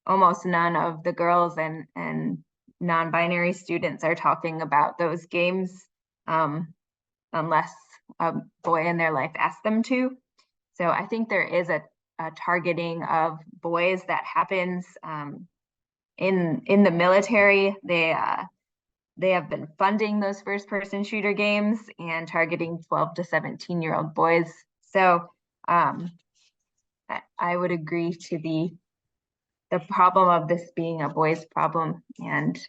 Almost none of the girls and non-binary students are talking about those games unless a boy in their life asks them to. So I think there is a targeting of boys that happens in the military. They have been funding those first-person shooter games and targeting 12 to 17-year-old boys. So I would agree to the problem of this being a boys' problem. And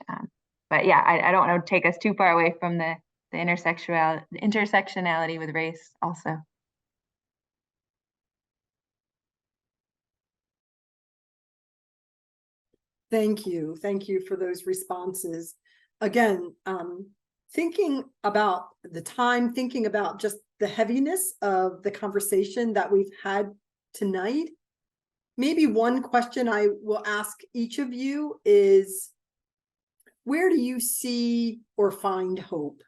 but yeah, I don't want to take us too far away from the intersectionality with race also. Thank you. Thank you for those responses. Again, thinking about the time, thinking about just the heaviness of the conversation that we've had tonight, maybe one question I will ask each of you is, where do you see or find hope?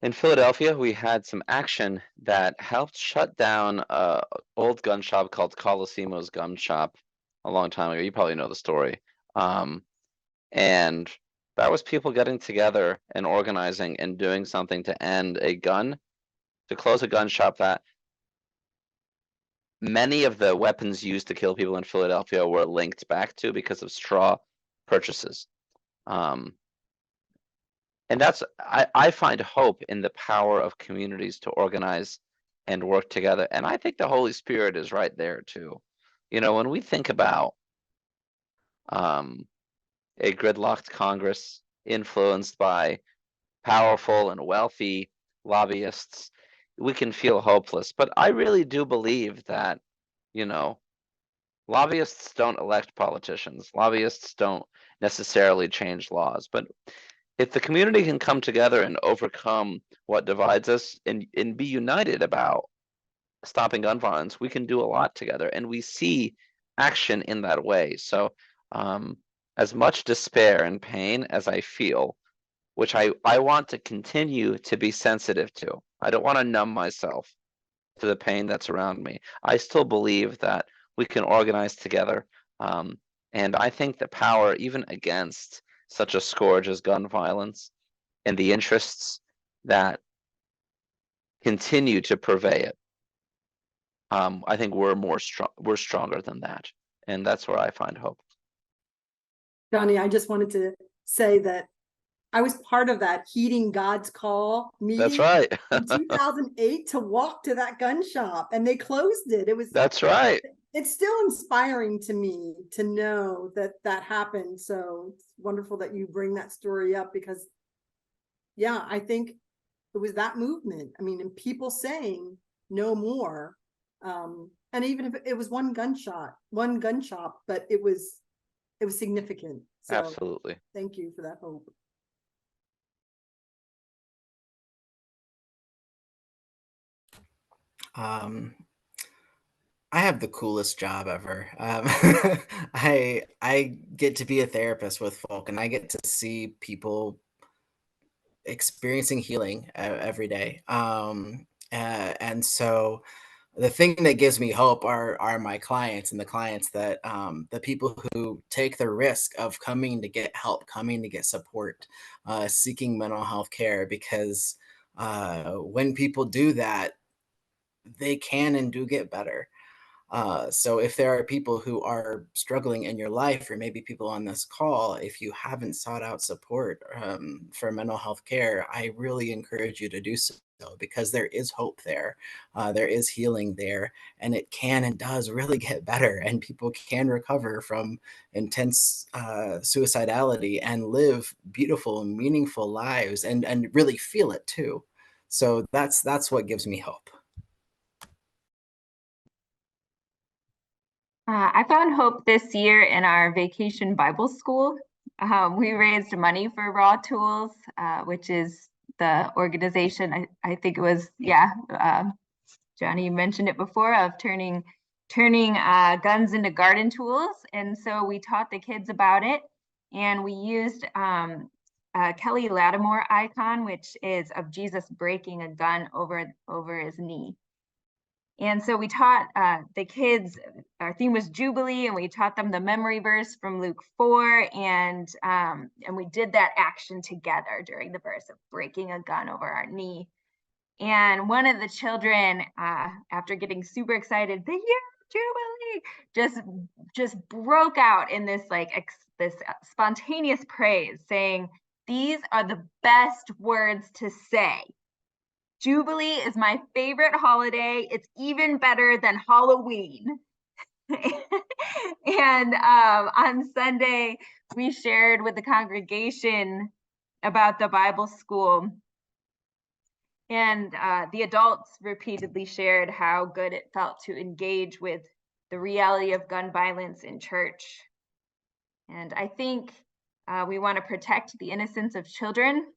In Philadelphia, we had some action that helped shut down an old gun shop called Colosimo's Gun Shop a long time ago. You probably know the story. And that was people getting together and organizing and doing something to end to close a gun shop that many of the weapons used to kill people in Philadelphia were linked back to because of straw purchases. And I find hope in the power of communities to organize and work together. And I think the Holy Spirit is right there too. You know, when we think about a gridlocked Congress influenced by powerful and wealthy lobbyists, we can feel hopeless. But I really do believe that, you know, lobbyists don't elect politicians. Lobbyists don't necessarily change laws. But if the community can come together and overcome what divides us and be united about stopping gun violence, we can do a lot together. And we see action in that way. So as much despair and pain as I feel, which I want to continue to be sensitive to. I don't want to numb myself to the pain that's around me. I still believe that we can organize together. And I think the power, even against such a scourge as gun violence and the interests that continue to purvey it, I think we're stronger than that. And that's where I find hope. Johnny, I just wanted to say that I was part of that Heeding God's Call meeting. That's right. in 2008 to walk to that gun shop, and they closed it. It was. That's right. It's still inspiring to me to know that that happened. So it's wonderful that you bring that story up, because yeah, I think it was that movement. I mean, and people saying no more. And even if it was one gun shop, but it was significant. So Absolutely. thank you for that hope. I have the coolest job ever. I get to be a therapist with folk, and I get to see people experiencing healing every day. And so the thing that gives me hope are my clients, and the clients that the people who take the risk of coming to get help, coming to get support, seeking mental health care, because when people do that, they can and do get better. So if there are people who are struggling in your life, or maybe people on this call, if you haven't sought out support for mental health care, I really encourage you to do so, because there is hope there. There is healing there, and it can and does really get better, and people can recover from intense suicidality and live beautiful and meaningful lives, and really feel it too. So that's what gives me hope. I found hope this year in our vacation Bible school. We raised money for Raw Tools, which is the organization, I think it was, Johnny, you mentioned it before, of turning guns into garden tools. And so we taught the kids about it, and we used Kelly Lattimore icon, which is of Jesus breaking a gun over his knee. And so we taught the kids, our theme was Jubilee, and we taught them the memory verse from Luke 4, and we did that action together during the verse of breaking a gun over our knee. And one of the children, after getting super excited, the year of Jubilee, just broke out in this this spontaneous praise, saying, "These are the best words to say. Jubilee is my favorite holiday. It's even better than Halloween." And on Sunday, we shared with the congregation about the Bible school. And the adults repeatedly shared how good it felt to engage with the reality of gun violence in church. And I think we want to protect the innocence of children,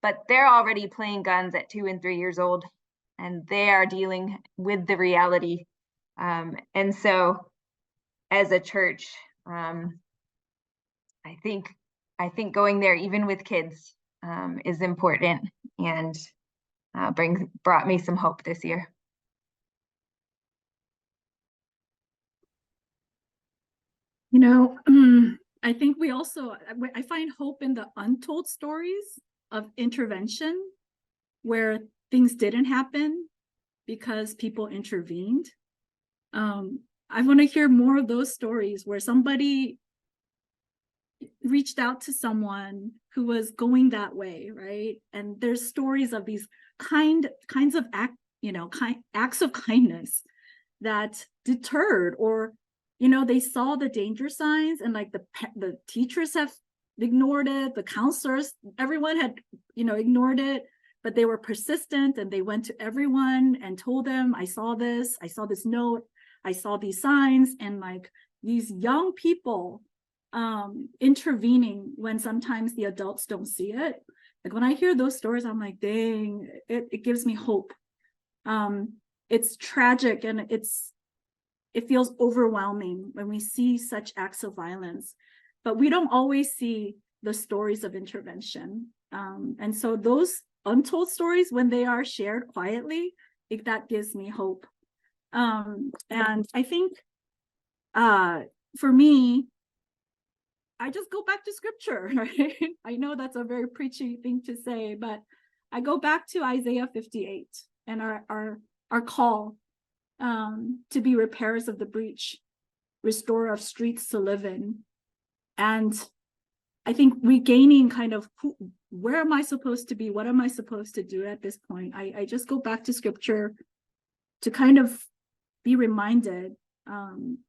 but they're already playing guns at 2 and 3 years old, and they are dealing with the reality. And so as a church, I think going there, even with kids, is important, and brought me some hope this year. You know, I think I find hope in the untold stories of intervention, where things didn't happen because people intervened. I want to hear more of those stories where somebody reached out to someone who was going that way, right? And there's stories of these kinds of acts of kindness that deterred, or they saw the danger signs, and like the teachers have ignored it, the counselors, everyone had ignored it, but they were persistent, and they went to everyone and told them, I saw this note, I saw these signs, and like these young people intervening when sometimes the adults don't see it. Like when I hear those stories, I'm like, dang, it gives me hope. It's tragic, and it feels overwhelming when we see such acts of violence, but we don't always see the stories of intervention. And so those untold stories, when they are shared quietly, that gives me hope. And I think for me, I just go back to scripture, right? I know that's a very preachy thing to say, but I go back to Isaiah 58 and our call to be repairers of the breach, restorer of streets to live in. And I think regaining kind of where am I supposed to be? What am I supposed to do at this point? I just go back to scripture to kind of be reminded,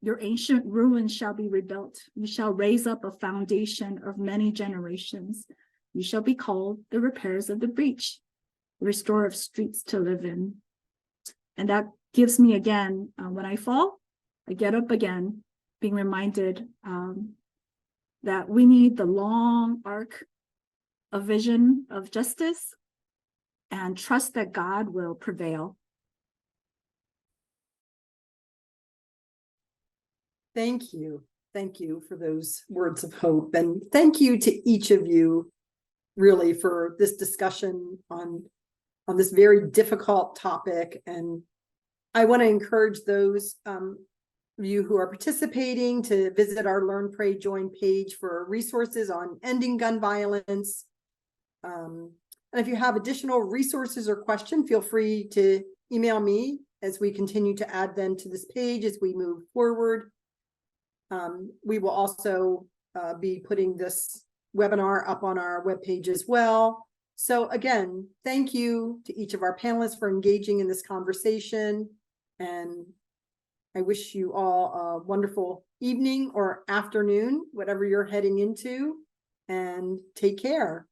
your ancient ruins shall be rebuilt. You shall raise up a foundation of many generations. You shall be called the repairers of the breach, restorer of streets to live in. And that gives me again, when I fall, I get up again, being reminded that we need the long arc of vision of justice, and trust that God will prevail. Thank you. Thank you for those words of hope. And thank you to each of you, really, for this discussion on this very difficult topic. And I want to encourage those of you who are participating to visit our Learn, Pray, Join page for resources on ending gun violence. And if you have additional resources or questions, feel free to email me as we continue to add them to this page as we move forward. We will also be putting this webinar up on our webpage as well. So again, thank you to each of our panelists for engaging in this conversation. And I wish you all a wonderful evening or afternoon, whatever you're heading into, and take care.